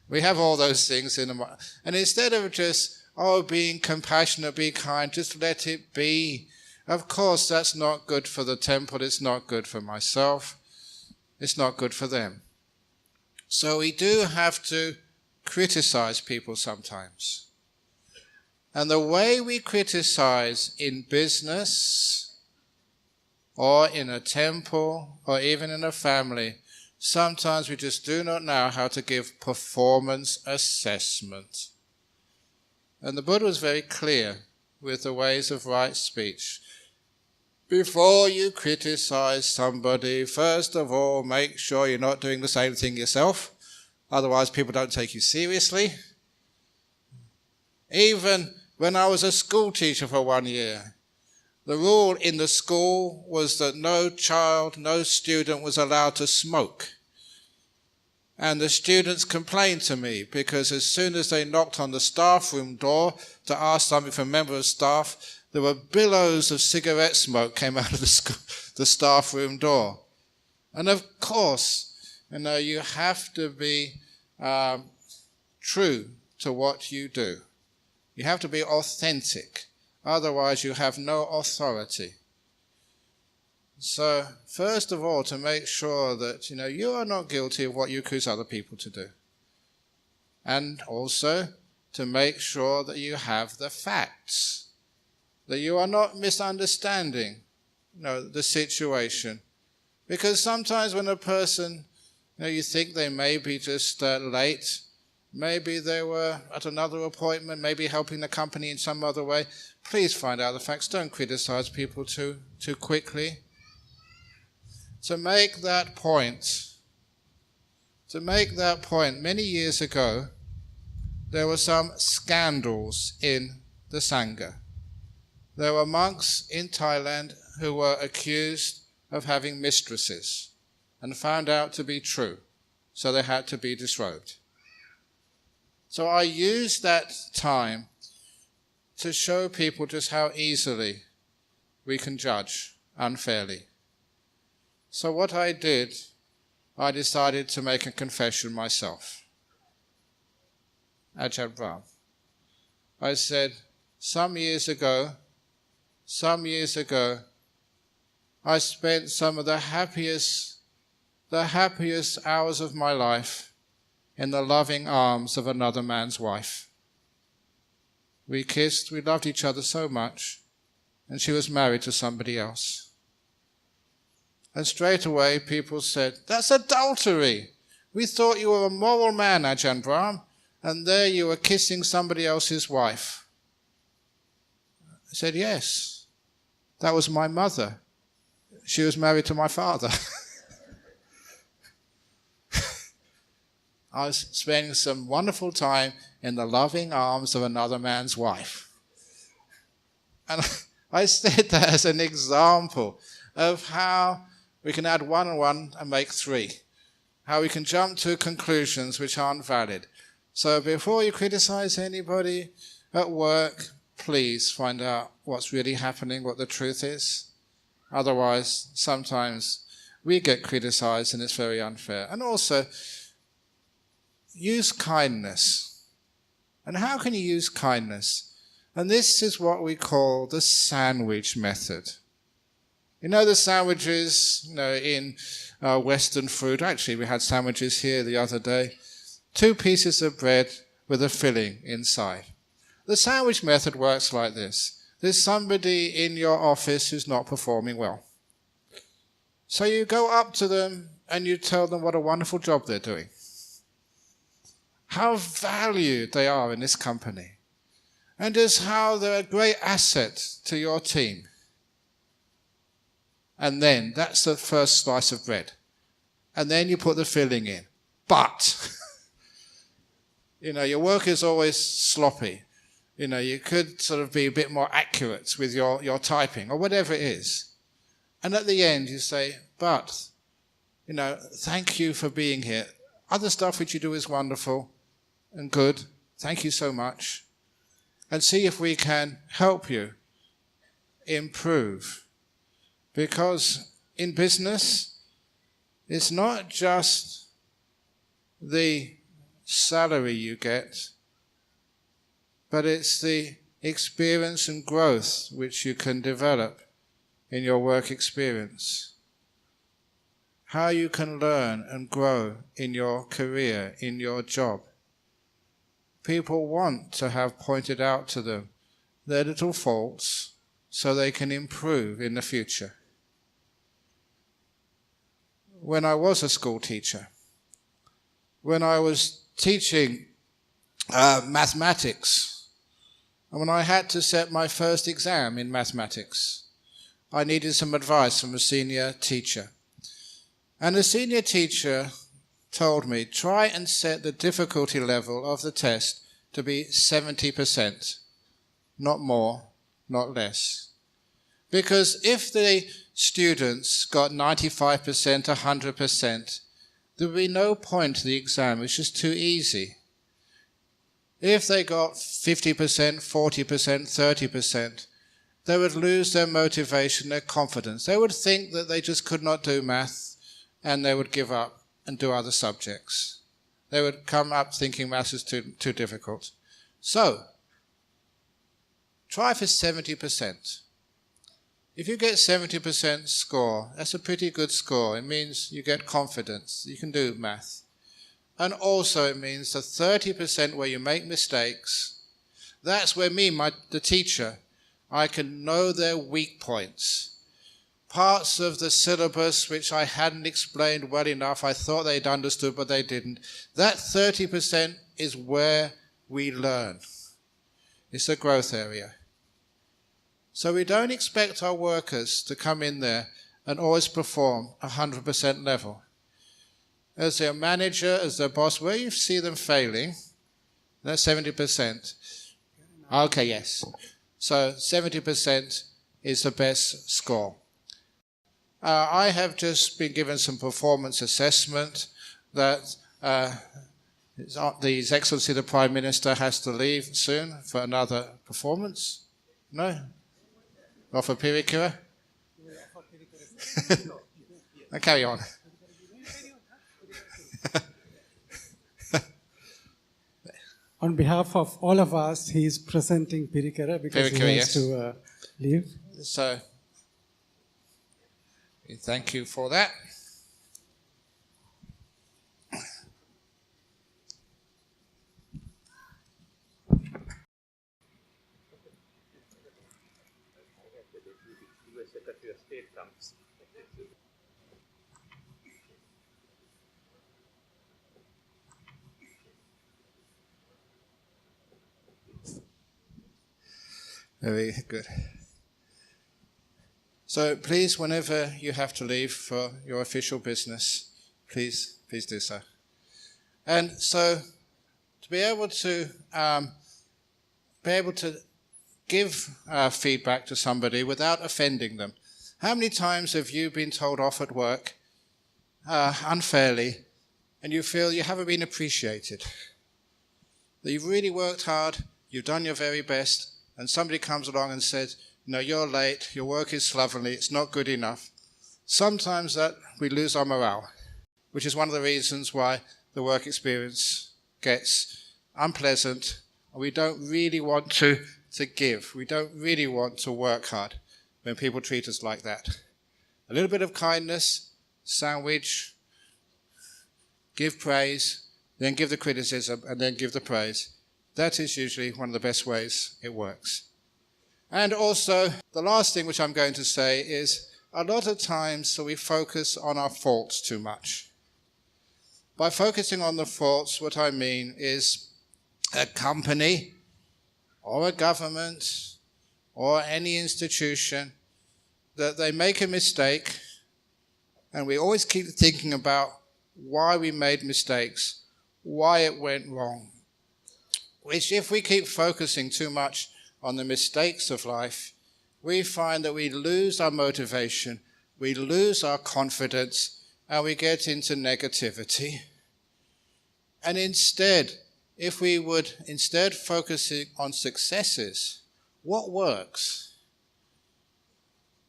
We have all those things in the mind. And instead of just, being compassionate, be kind, just let it be. Of course, that's not good for the temple. It's not good for myself. It's not good for them. So we do have to criticize people sometimes. And the way we criticize in business or in a temple or even in a family, sometimes we just do not know how to give performance assessment. And the Buddha was very clear with the ways of right speech. Before you criticize somebody, first of all, make sure you're not doing the same thing yourself. Otherwise, people don't take you seriously. Even when I was a school teacher for 1 year, the rule in the school was that no child, no student was allowed to smoke. And the students complained to me because as soon as they knocked on the staff room door to ask something from a member of staff, there were billows of cigarette smoke came out of the staff room door. And of course, you have to be true to what you do. You have to be authentic. Otherwise, you have no authority. So, first of all, to make sure that, you are not guilty of what you accuse other people to do. And also, to make sure that you have the facts. That you are not misunderstanding, the situation. Because sometimes when a person, you think they may be just late, maybe they were at another appointment, maybe helping the company in some other way, please find out the facts. Don't criticize people too quickly. To make that point to make that point, many years ago, there were some scandals in the Sangha. There were monks in Thailand who were accused of having mistresses and found out to be true, so they had to be disrobed. So I used that time to show people just how easily we can judge unfairly. So what I did, I decided to make a confession myself. Ajahn Brahm. I said, some years ago, I spent some of the happiest hours of my life in the loving arms of another man's wife. We kissed, we loved each other so much, and she was married to somebody else. And straight away people said, that's adultery. We thought you were a moral man, Ajahn Brahm, and there you were kissing somebody else's wife. I said, yes, that was my mother. She was married to my father. I was spending some wonderful time in the loving arms of another man's wife. And I said that as an example of how we can add 1 and 1 and make 3. How we can jump to conclusions which aren't valid. So before you criticize anybody at work, please find out what's really happening, what the truth is. Otherwise, sometimes we get criticized and it's very unfair. And also, use kindness. And how can you use kindness? And this is what we call the sandwich method. You know the sandwiches, in Western food. Actually, we had sandwiches here the other day. 2 pieces of bread with a filling inside. The sandwich method works like this. There's somebody in your office who's not performing well. So you go up to them and you tell them what a wonderful job they're doing. How valued they are in this company. And just how they're a great asset to your team. And then, that's the first slice of bread. And then you put the filling in. But, your work is always sloppy. You could sort of be a bit more accurate with your typing or whatever it is. And at the end you say, but, thank you for being here. Other stuff which you do is wonderful and good. Thank you so much. And see if we can help you improve. Because in business, it's not just the salary you get, but it's the experience and growth which you can develop in your work experience. How you can learn and grow in your career, in your job. People want to have pointed out to them their little faults so they can improve in the future. When I was a school teacher, when I was teaching mathematics, and when I had to set my first exam in mathematics, I needed some advice from a senior teacher. And the senior teacher told me, try and set the difficulty level of the test to be 70%, not more, not less. Because if the students got 95%, 100%, there would be no point to the exam. It's just too easy. If they got 50%, 40%, 30%, they would lose their motivation, their confidence. They would think that they just could not do math and they would give up and do other subjects. They would come up thinking maths is too difficult. So, try for 70%. If you get 70% score, that's a pretty good score. It means you get confidence. You can do math. And also it means the 30% where you make mistakes, that's where the teacher, I can know their weak points. Parts of the syllabus which I hadn't explained well enough, I thought they'd understood, but they didn't. That 30% is where we learn. It's a growth area. So we don't expect our workers to come in there and always perform 100% level. as their manager, as their boss, where you see them failing, that's 70%. Okay, yes. So 70% is the best score. I have just been given some performance assessment that His Excellency the Prime Minister has to leave soon for another performance. No? Offer Pirikura? Now carry on. On behalf of all of us, he is presenting Pirikara because Pirikara, he has to leave. So, thank you for that. Very good. So please, whenever you have to leave for your official business, please do so. And so, to be able to give feedback to somebody without offending them. How many times have you been told off at work unfairly, and you feel you haven't been appreciated? That you've really worked hard, you've done your very best, and somebody comes along and says, no, you're late, your work is slovenly, it's not good enough. Sometimes that we lose our morale, which is one of the reasons why the work experience gets unpleasant, and we don't really want to give. We don't really want to work hard when people treat us like that. A little bit of kindness, sandwich, give praise, then give the criticism, and then give the praise. That is usually one of the best ways it works. And also, the last thing which I'm going to say is, a lot of times we focus on our faults too much. By focusing on the faults, what I mean is a company or a government or any institution, that they make a mistake, and we always keep thinking about why we made mistakes, why it went wrong. Which, if we keep focusing too much on the mistakes of life, we find that we lose our motivation, we lose our confidence, and we get into negativity. And instead, if we would instead focusing on successes, what works?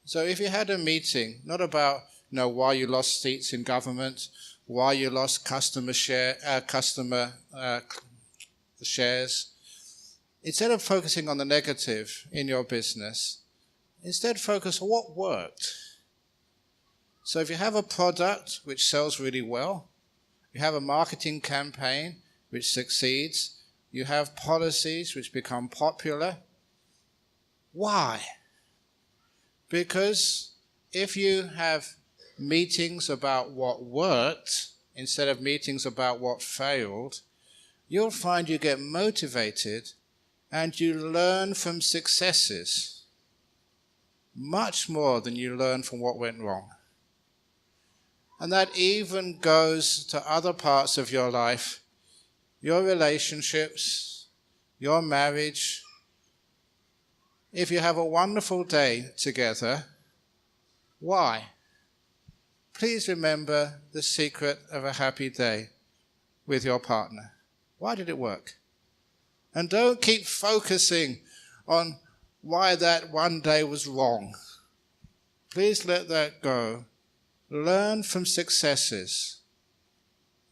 So if you had a meeting, not about why you lost seats in government, why you lost customer shares, instead of focusing on the negative in your business, instead focus on what worked. So if you have a product which sells really well, you have a marketing campaign which succeeds, you have policies which become popular. Why? Because if you have meetings about what worked instead of meetings about what failed, you'll find you get motivated and you learn from successes much more than you learn from what went wrong. And that even goes to other parts of your life, your relationships, your marriage. If you have a wonderful day together, why? Please remember the secret of a happy day with your partner. Why did it work? And don't keep focusing on why that one day was wrong. Please let that go. Learn from successes,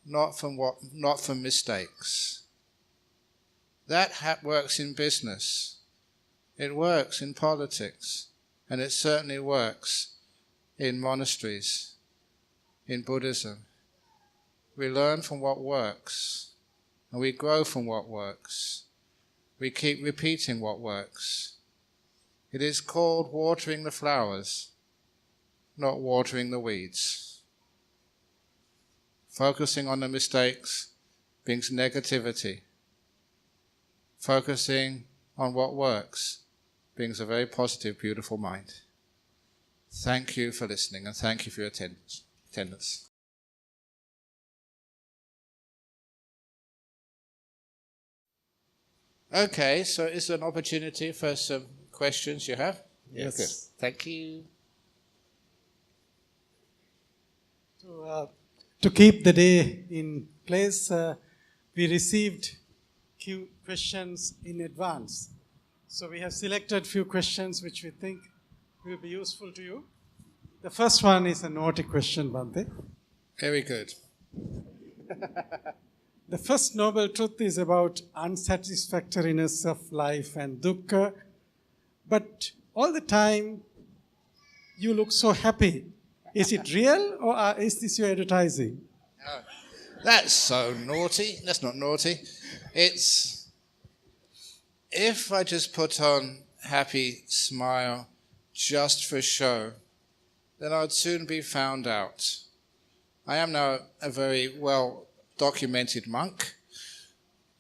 not from mistakes. That works in business. It works in politics. And it certainly works in monasteries, in Buddhism. We learn from what works, and we grow from what works. We keep repeating what works. It is called watering the flowers, not watering the weeds. Focusing on the mistakes brings negativity. Focusing on what works brings a very positive, beautiful mind. Thank you for listening, and thank you for your attendance. Okay, so is there an opportunity for some questions you have? Yes. Good. Thank you. To keep the day in place, we received few questions in advance. So we have selected few questions which we think will be useful to you. The first one is a naughty question, Bhante. Very good. The first noble truth is about unsatisfactoriness of life and dukkha. But all the time, you look so happy. Is it real or is this your advertising? That's so naughty. That's not naughty. It's if I just put on happy smile just for show, then I'd soon be found out. I am now a very well documented monk,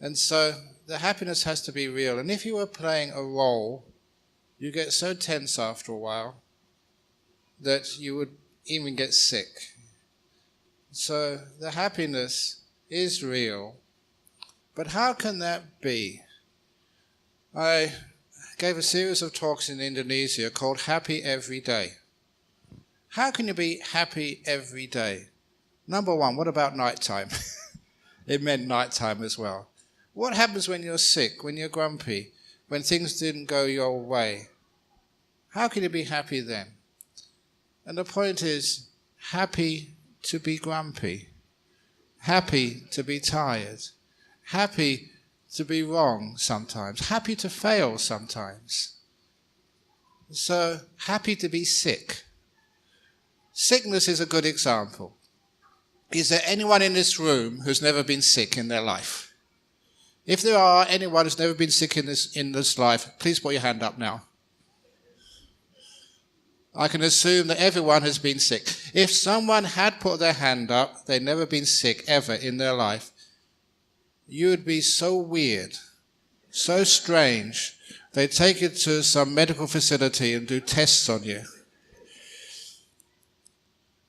and so the happiness has to be real. And if you were playing a role, you get so tense after a while that you would even get sick. So the happiness is real. But how can that be? I gave a series of talks in Indonesia called Happy Every Day. How can you be happy every day? Number one, what about nighttime? It meant nighttime as well. What happens when you're sick, when you're grumpy, when things didn't go your way? How can you be happy then? And the point is, happy to be grumpy, happy to be tired, happy to be wrong sometimes, happy to fail sometimes. So, happy to be sick. Sickness is a good example. Is there anyone in this room who's never been sick in their life? If there are anyone who's never been sick in this life, please put your hand up now. I can assume that everyone has been sick. If someone had put their hand up, they'd never been sick ever in their life, you would be so weird, so strange, they'd take you to some medical facility and do tests on you.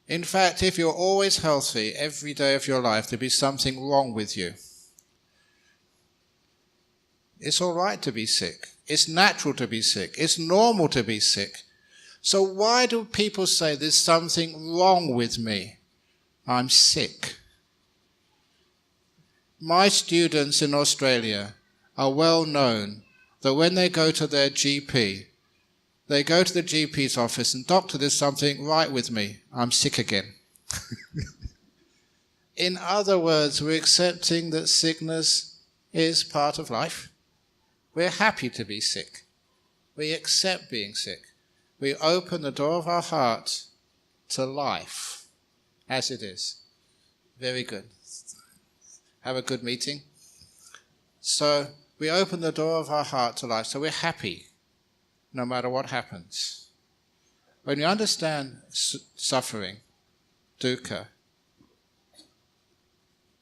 In fact, if you're always healthy every day of your life, there'd be something wrong with you. It's all right to be sick. It's natural to be sick. It's normal to be sick. So why do people say there's something wrong with me? I'm sick. My students in Australia are well known that when they go to their GP, they go to the GP's office and, doctor, there's something right with me. I'm sick again. In other words, we're accepting that sickness is part of life. We're happy to be sick. We accept being sick. We open the door of our heart to life as it is. Very good. Have a good meeting. So we open the door of our heart to life. So we're happy no matter what happens. When you understand suffering, dukkha,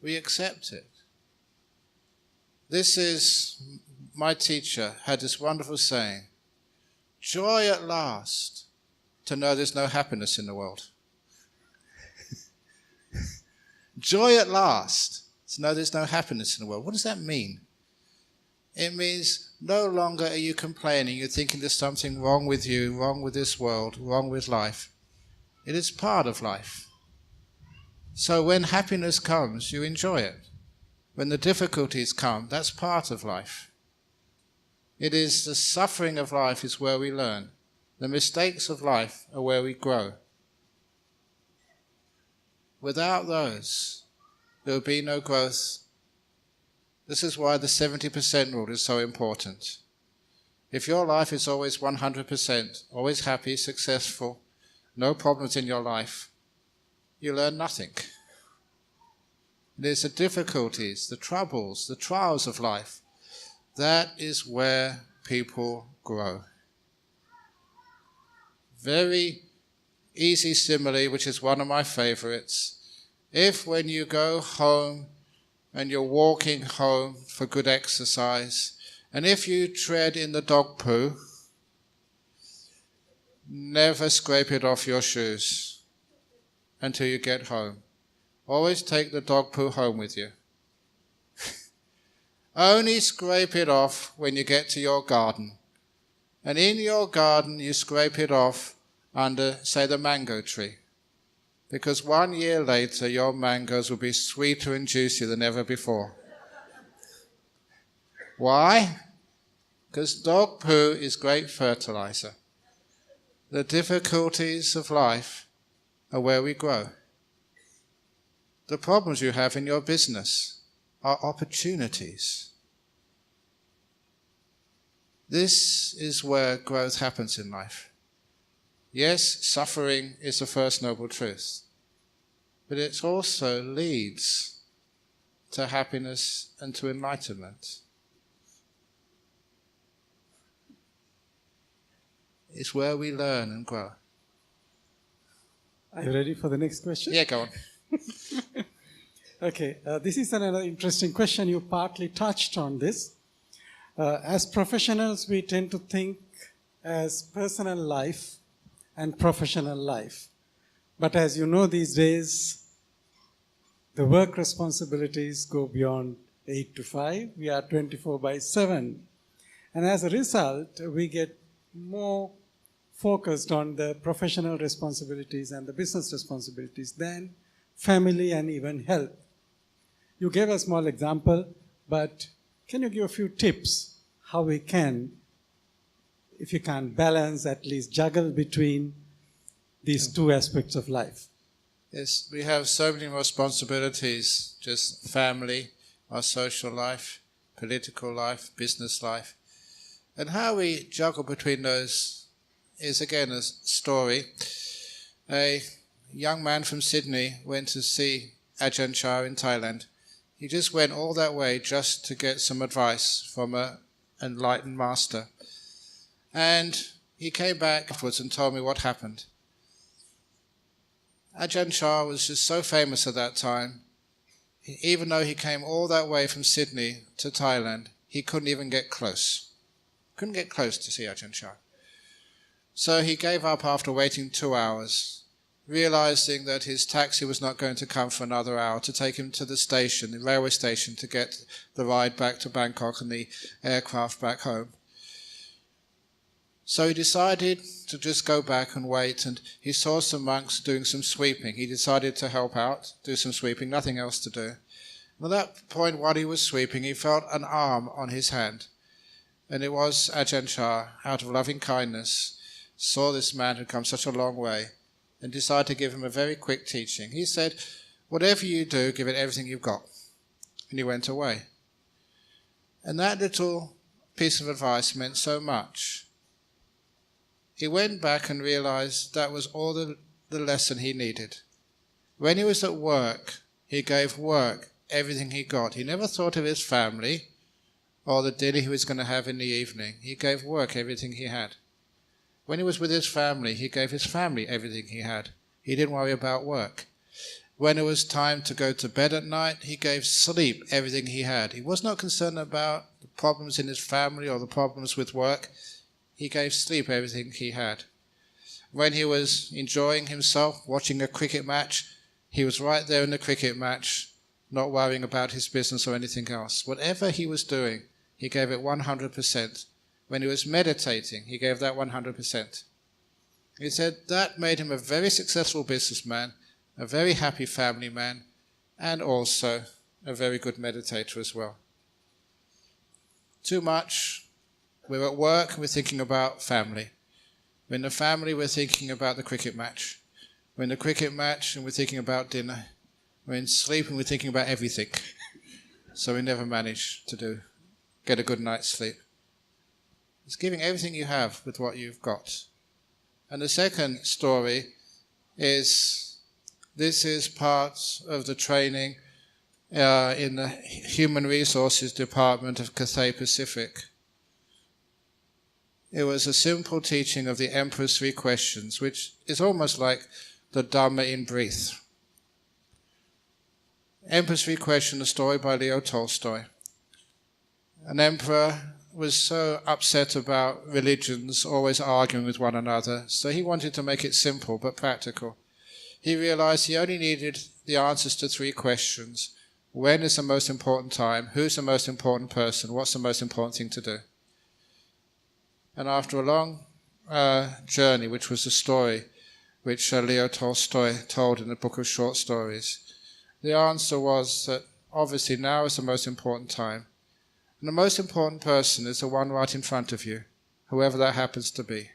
we accept it. This is, my teacher had this wonderful saying, joy at last to know there's no happiness in the world. Joy at last to know there's no happiness in the world. What does that mean? It means no longer are you complaining, you're thinking there's something wrong with you, wrong with this world, wrong with life. It is part of life. So when happiness comes, you enjoy it. When the difficulties come, that's part of life. It is the suffering of life is where we learn. The mistakes of life are where we grow. Without those, there will be no growth. This is why the 70% rule is so important. If your life is always 100%, always happy, successful, no problems in your life, you learn nothing. It is the difficulties, the troubles, the trials of life. That is where people grow. Very easy simile, which is one of my favorites. If when you go home and you're walking home for good exercise, and if you tread in the dog poo, never scrape it off your shoes until you get home. Always take the dog poo home with you. Only scrape it off when you get to your garden. And in your garden you scrape it off under, say, the mango tree. Because 1 year later your mangoes will be sweeter and juicier than ever before. Why? Because dog poo is great fertilizer. The difficulties of life are where we grow. The problems you have in your business are opportunities. This is where growth happens in life. Yes, suffering is the first noble truth, but it also leads to happiness and to enlightenment. It's where we learn and grow. Are you ready for the next question? Yeah, go on. Okay, this is another interesting question. You partly touched on this. As professionals, we tend to think as personal life and professional life. But as you know, these days, the work responsibilities go beyond 8 to 5. We are 24/7. And as a result, we get more focused on the professional responsibilities and the business responsibilities than family and even health. You gave a small example, but can you give a few tips how we can, if you can balance, at least juggle between these two aspects of life? Yes, we have so many responsibilities, just family, our social life, political life, business life. And how we juggle between those is again a story. A young man from Sydney went to see Ajahn Brahm in Thailand. He just went all that way just to get some advice from an enlightened master. And he came back afterwards and told me what happened. Ajahn Brahm was just so famous at that time. Even though he came all that way from Sydney to Thailand, he couldn't even get close. Couldn't get close to see Ajahn Brahm. So he gave up after waiting 2 hours, realizing that his taxi was not going to come for another hour to take him to the station, the railway station, to get the ride back to Bangkok and the aircraft back home. So he decided to just go back and wait, and he saw some monks doing some sweeping. He decided to help out, do some sweeping, nothing else to do. And at that point, while he was sweeping, he felt an arm on his hand. And it was Ajahn Brahm, out of loving kindness, saw this man who had come such a long way and decided to give him a very quick teaching. He said, whatever you do, give it everything you've got. And he went away. And that little piece of advice meant so much. He went back and realized that was all the lesson he needed. When he was at work, he gave work everything he got. He never thought of his family or the dinner he was going to have in the evening. He gave work everything he had. When he was with his family, he gave his family everything he had. He didn't worry about work. When it was time to go to bed at night, he gave sleep everything he had. He was not concerned about the problems in his family or the problems with work. He gave sleep everything he had. When he was enjoying himself, watching a cricket match, he was right there in the cricket match, not worrying about his business or anything else. Whatever he was doing, he gave it 100%. When he was meditating, he gave that 100%. He said that made him a very successful businessman, a very happy family man, and also a very good meditator as well. Too much, we're at work, we're thinking about family. We're in the family, we're thinking about the cricket match. We're in the cricket match and we're thinking about dinner. We're in sleep and we're thinking about everything. So we never manage to get a good night's sleep. It's giving everything you have with what you've got. And the second story is, this is part of the training in the Human Resources Department of Cathay Pacific. It was a simple teaching of the Emperor's 3 questions, which is almost like the Dhamma in brief. Emperor's 3 questions, a story by Leo Tolstoy. An emperor was so upset about religions always arguing with one another, so he wanted to make it simple but practical. He realized he only needed the answers to 3 questions. When is the most important time? Who's the most important person? What's the most important thing to do? And after a long journey, which was the story which Leo Tolstoy told in the book of short stories, the answer was that obviously now is the most important time. And the most important person is the one right in front of you, whoever that happens to be.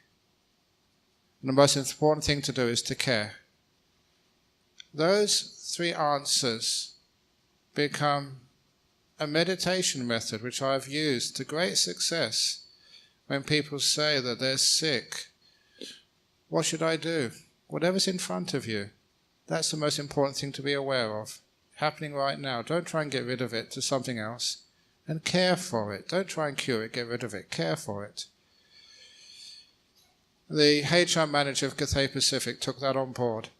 And the most important thing to do is to care. Those three answers become a meditation method which I've used to great success when people say that they're sick. What should I do? Whatever's in front of you, that's the most important thing to be aware of. Happening right now. Don't try and get rid of it to something else. And care for it. Don't try and cure it, get rid of it. Care for it. The HR manager of Cathay Pacific took that on board.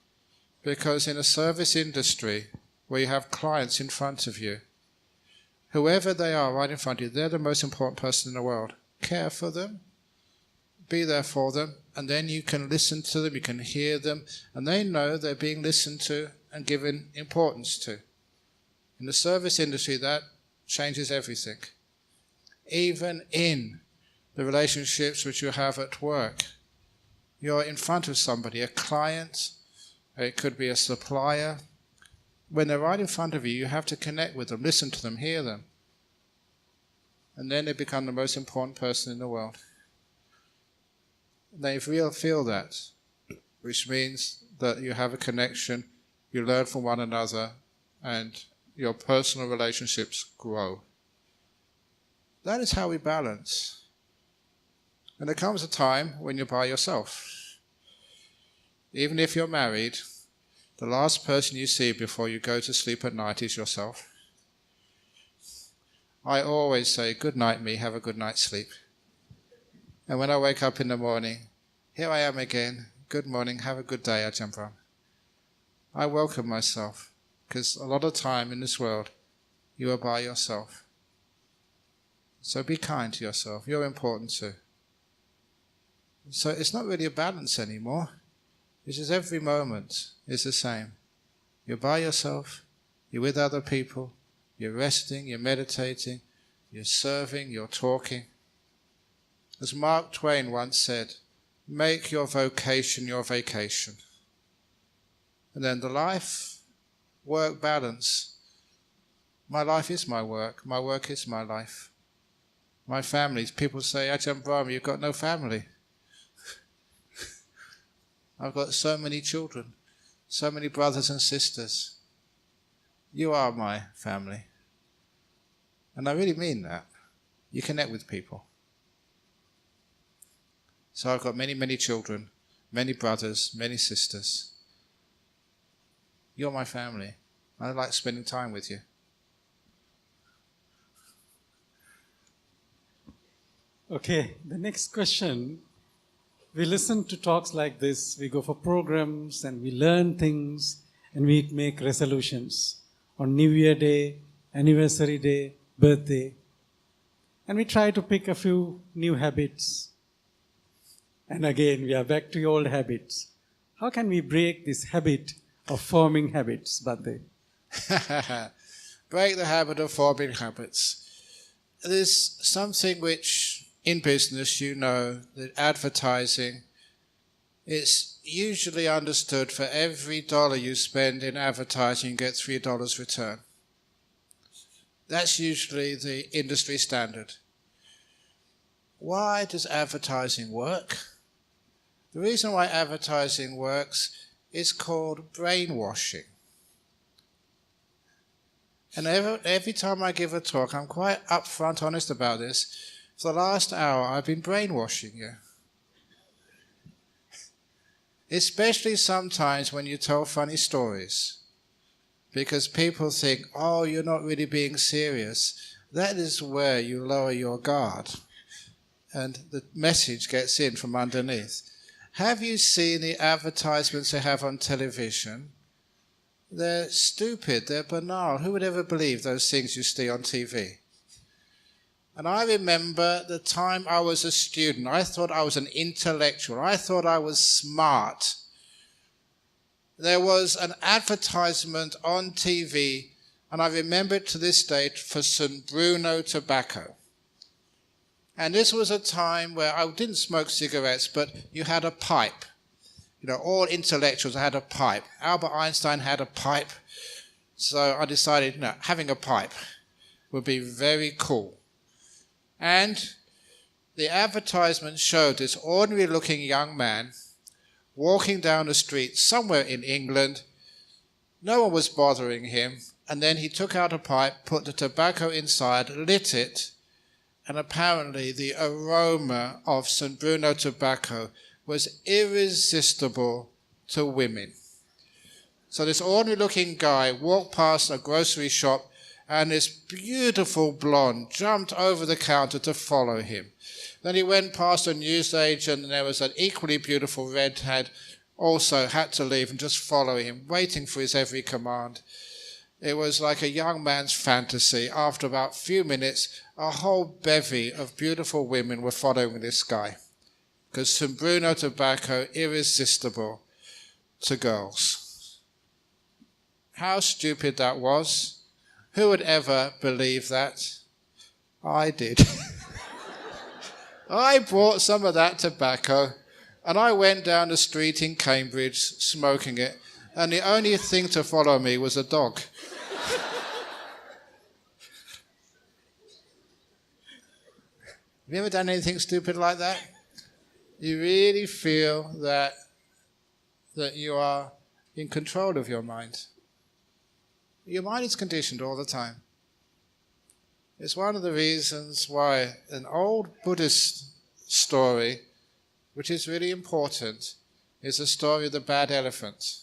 Because in a service industry where you have clients in front of you, whoever they are right in front of you, they're the most important person in the world. Care for them. Be there for them. And then you can listen to them, you can hear them, and they know they're being listened to and given importance to. In the service industry, that changes everything. Even in the relationships which you have at work, you're in front of somebody, a client, it could be a supplier. When they're right in front of you, you have to connect with them, listen to them, hear them. And then they become the most important person in the world. They feel that, which means that you have a connection, you learn from one another, and your personal relationships grow. That is how we balance. And there comes a time when you're by yourself. Even if you're married, the last person you see before you go to sleep at night is yourself. I always say, good night me, have a good night's sleep. And when I wake up in the morning, here I am again, good morning, have a good day, Ajahn Brahm. I welcome myself, because a lot of time in this world, you are by yourself. So be kind to yourself, you're important too. So it's not really a balance anymore. It's just every moment is the same. You're by yourself, you're with other people, you're resting, you're meditating, you're serving, you're talking. As Mark Twain once said, make your vocation your vacation. And then the life-work balance. My life is my work is my life. My family, people say, Ajahn Brahm, you've got no family. I've got so many children, so many brothers and sisters. You are my family. And I really mean that. You connect with people. So I've got many, many children, many brothers, many sisters. You're my family. I like spending time with you. Okay, the next question. We listen to talks like this, we go for programs and we learn things and we make resolutions on New Year Day, Anniversary Day, birthday. And we try to pick a few new habits. And again, we are back to old habits. How can we break this habit of forming habits, Bhante? Break the habit of forming habits. There's something which, in business, you know, that advertising, it's usually understood for every $1 you spend in advertising, you get $3 return. That's usually the industry standard. Why does advertising work? The reason why advertising works is called brainwashing. And every time I give a talk, I'm quite upfront, honest about this. For the last hour, I've been brainwashing you. Especially sometimes when you tell funny stories. Because people think, oh, you're not really being serious. That is where you lower your guard. And the message gets in from underneath. Have you seen the advertisements they have on television? They're stupid, they're banal. Who would ever believe those things you see on TV? And I remember the time I was a student, I thought I was an intellectual. I thought I was smart. There was an advertisement on TV And I remember it to this day for St. Bruno tobacco. And this was a time where I didn't smoke cigarettes, but you had a pipe. You know, all intellectuals had a pipe. Albert Einstein had a pipe. So I decided, having a pipe would be very cool. And the advertisement showed this ordinary-looking young man walking down the street somewhere in England. No one was bothering him. And then he took out a pipe, put the tobacco inside, lit it, and apparently the aroma of St. Bruno tobacco was irresistible to women. So this ordinary-looking guy walked past a grocery shop, and this beautiful blonde jumped over the counter to follow him. Then he went past a newsagent, and there was an equally beautiful redhead, also had to leave and just follow him, waiting for his every command. It was like a young man's fantasy. After about a few minutes, a whole bevy of beautiful women were following this guy, because St. Bruno tobacco, irresistible to girls. How stupid that was. Who would ever believe that? I did. I bought some of that tobacco and I went down the street in Cambridge smoking it, and the only thing to follow me was a dog. Have you ever done anything stupid like that? You really feel that you are in control of your mind. Your mind is conditioned all the time. It's one of the reasons why an old Buddhist story, which is really important, is the story of the bad elephant.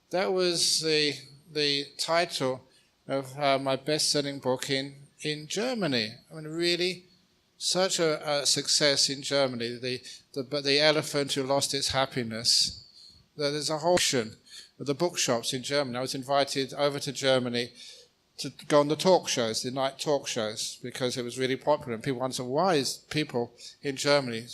That was the title of my best-selling book in Germany. I mean, really, such a success in Germany. The elephant who lost its happiness. There's a whole section of the bookshops in Germany. I was invited over to Germany to go on the talk shows, the night talk shows, because it was really popular. And people wondered, why is people in Germany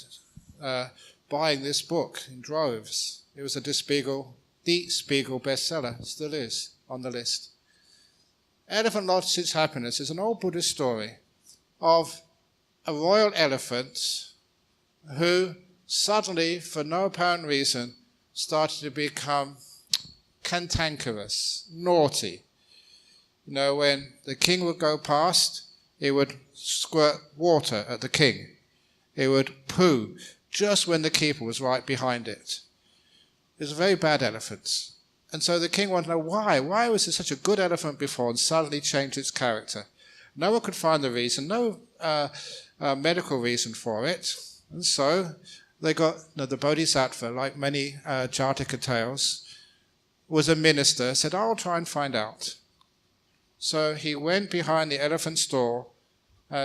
buying this book in droves? It was the Spiegel bestseller, still is on the list. Elephant Lost Its Happiness is an old Buddhist story of a royal elephant who suddenly, for no apparent reason, started to become cantankerous, naughty. You know, when the king would go past, he would squirt water at the king. He would poo just when the keeper was right behind it. It was a very bad elephant. And so the king wanted to know why. Why was it such a good elephant before and suddenly changed its character? No one could find the reason, no medical reason for it. And so they got the Bodhisattva, like many Jataka tales, was a minister, said, I'll try and find out. So he went behind the elephant stall,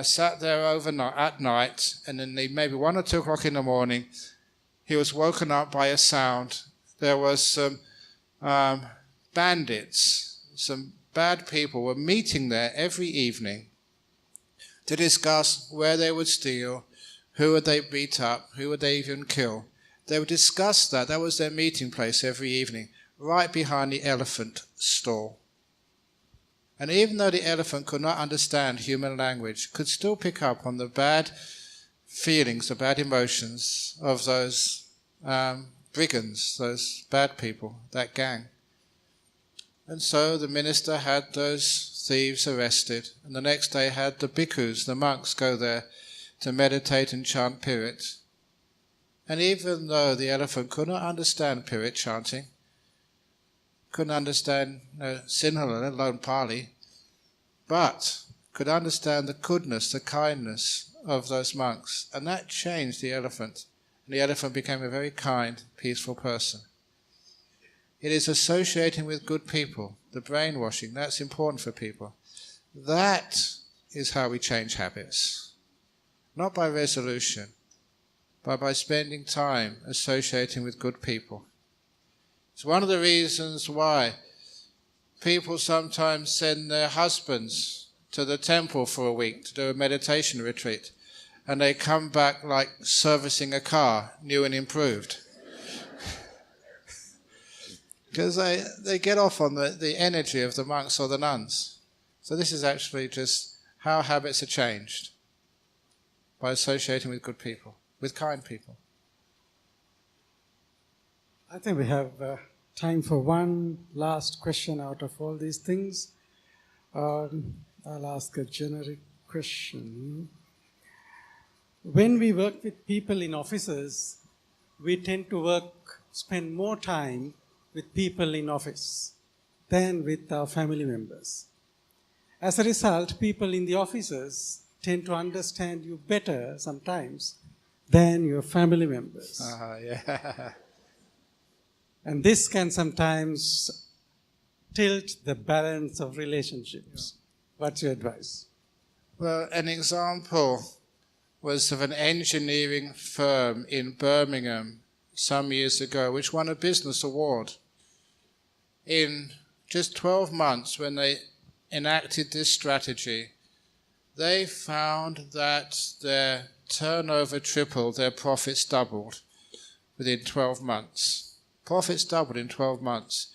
sat there overnight at night, and then maybe 1 or 2 o'clock in the morning, he was woken up by a sound. There was some bandits, some bad people were meeting there every evening to discuss where they would steal, who would they beat up, who would they even kill. They would discuss that. That was their meeting place every evening, right behind the elephant stall. And even though the elephant could not understand human language, could still pick up on the bad feelings, the bad emotions of those brigands, those bad people, that gang. And so the minister had those thieves arrested, and the next day had the bhikkhus, the monks, go there to meditate and chant Pirit. And even though the elephant could not understand Pirit chanting, couldn't understand Sinhala, let alone Pali, but could understand the goodness, the kindness of those monks. And that changed the elephant. And the elephant became a very kind, peaceful person. It is associating with good people, the brainwashing, that's important for people. That is how we change habits. Not by resolution, but by spending time associating with good people. It's one of the reasons why people sometimes send their husbands to the temple for a week to do a meditation retreat, and they come back like servicing a car, new and improved. because they get off on the energy of the monks or the nuns. So this is actually just how habits are changed by associating with good people, with kind people. I think we have time for one last question out of all these things. I'll ask a generic question. When we work with people in offices, we tend to spend more time with people in office than with our family members. As a result, people in the offices tend to understand you better sometimes than your family members. Yeah. And this can sometimes tilt the balance of relationships. What's your advice? Well, an example was of an engineering firm in Birmingham some years ago, which won a business award. In just 12 months, when they enacted this strategy, they found that their turnover tripled, their profits doubled within 12 months. Profits doubled in 12 months.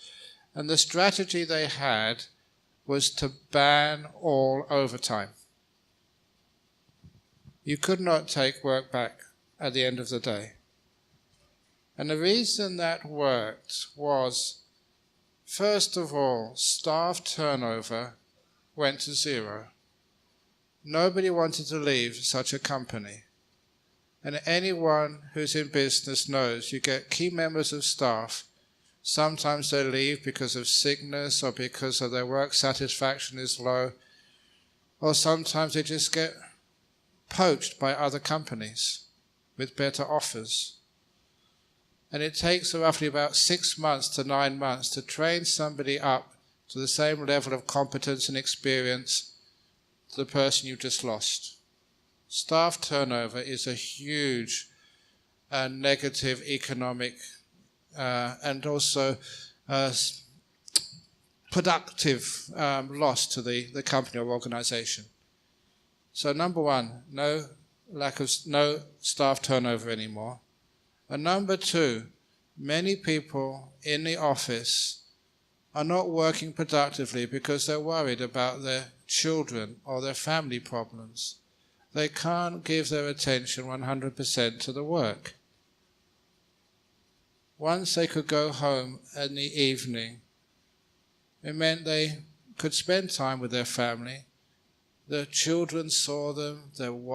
And the strategy they had was to ban all overtime. You could not take work back at the end of the day. And the reason that worked was, first of all, staff turnover went to zero. Nobody wanted to leave such a company. And anyone who's in business knows you get key members of staff. Sometimes they leave because of sickness or because of their work satisfaction is low. Or sometimes they just get poached by other companies with better offers. And it takes roughly about 6 months to 9 months to train somebody up to the same level of competence and experience to the person you just lost. Staff turnover is a huge negative economic and also productive loss to the company or organization. So number one, no staff turnover anymore. And number two, many people in the office are not working productively because they're worried about their children or their family problems. They can't give their attention 100% to the work. Once they could go home in the evening, it meant they could spend time with their family. The children saw them,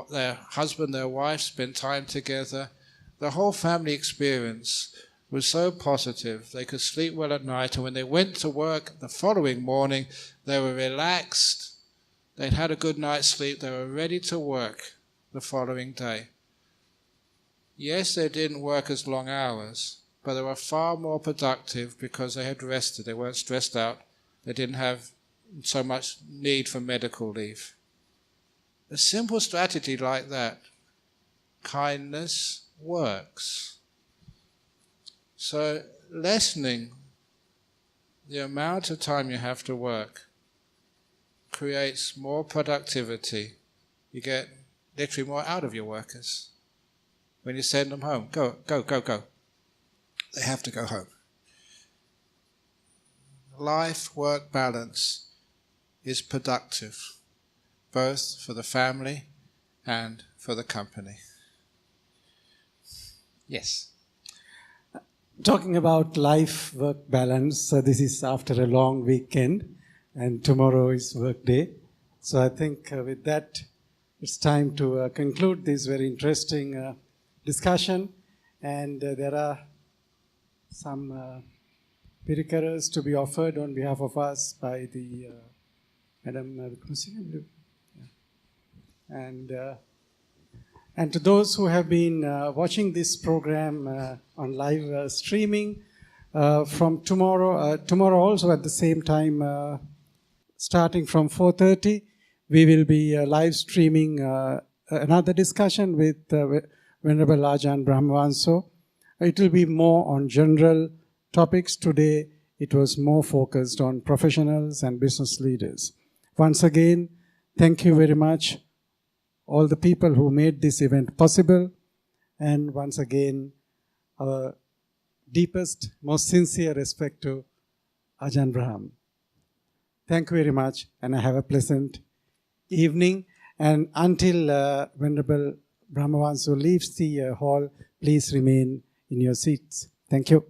their husband, their wife spent time together. The whole family experience was so positive. They could sleep well at night, and when they went to work the following morning, they were relaxed. They'd had a good night's sleep. They were ready to work the following day. Yes, they didn't work as long hours, but they were far more productive because they had rested. They weren't stressed out. They didn't have so much need for medical leave. A simple strategy like that, kindness, works. So lessening the amount of time you have to work creates more productivity. You get literally more out of your workers. When you send them home, go. They have to go home. Life-work balance is productive, both for the family and for the company. Yes. Talking about life-work balance, this is after a long weekend and tomorrow is work day. So I think with that, it's time to conclude this very interesting discussion. And there are some pirikaras to be offered on behalf of us by the Madam and to those who have been watching this program on live streaming, from tomorrow also at the same time, starting from 4:30, we will be live streaming another discussion with Venerable Ajahn Brahm. It will be more on general topics. Today, it was more focused on professionals and business leaders. Once again, thank you very much, all the people who made this event possible. And once again, our deepest, most sincere respect to Ajahn Brahm. Thank you very much, and have a pleasant evening. And until Venerable Brahmavansu leaves the hall, please remain in your seats. Thank you.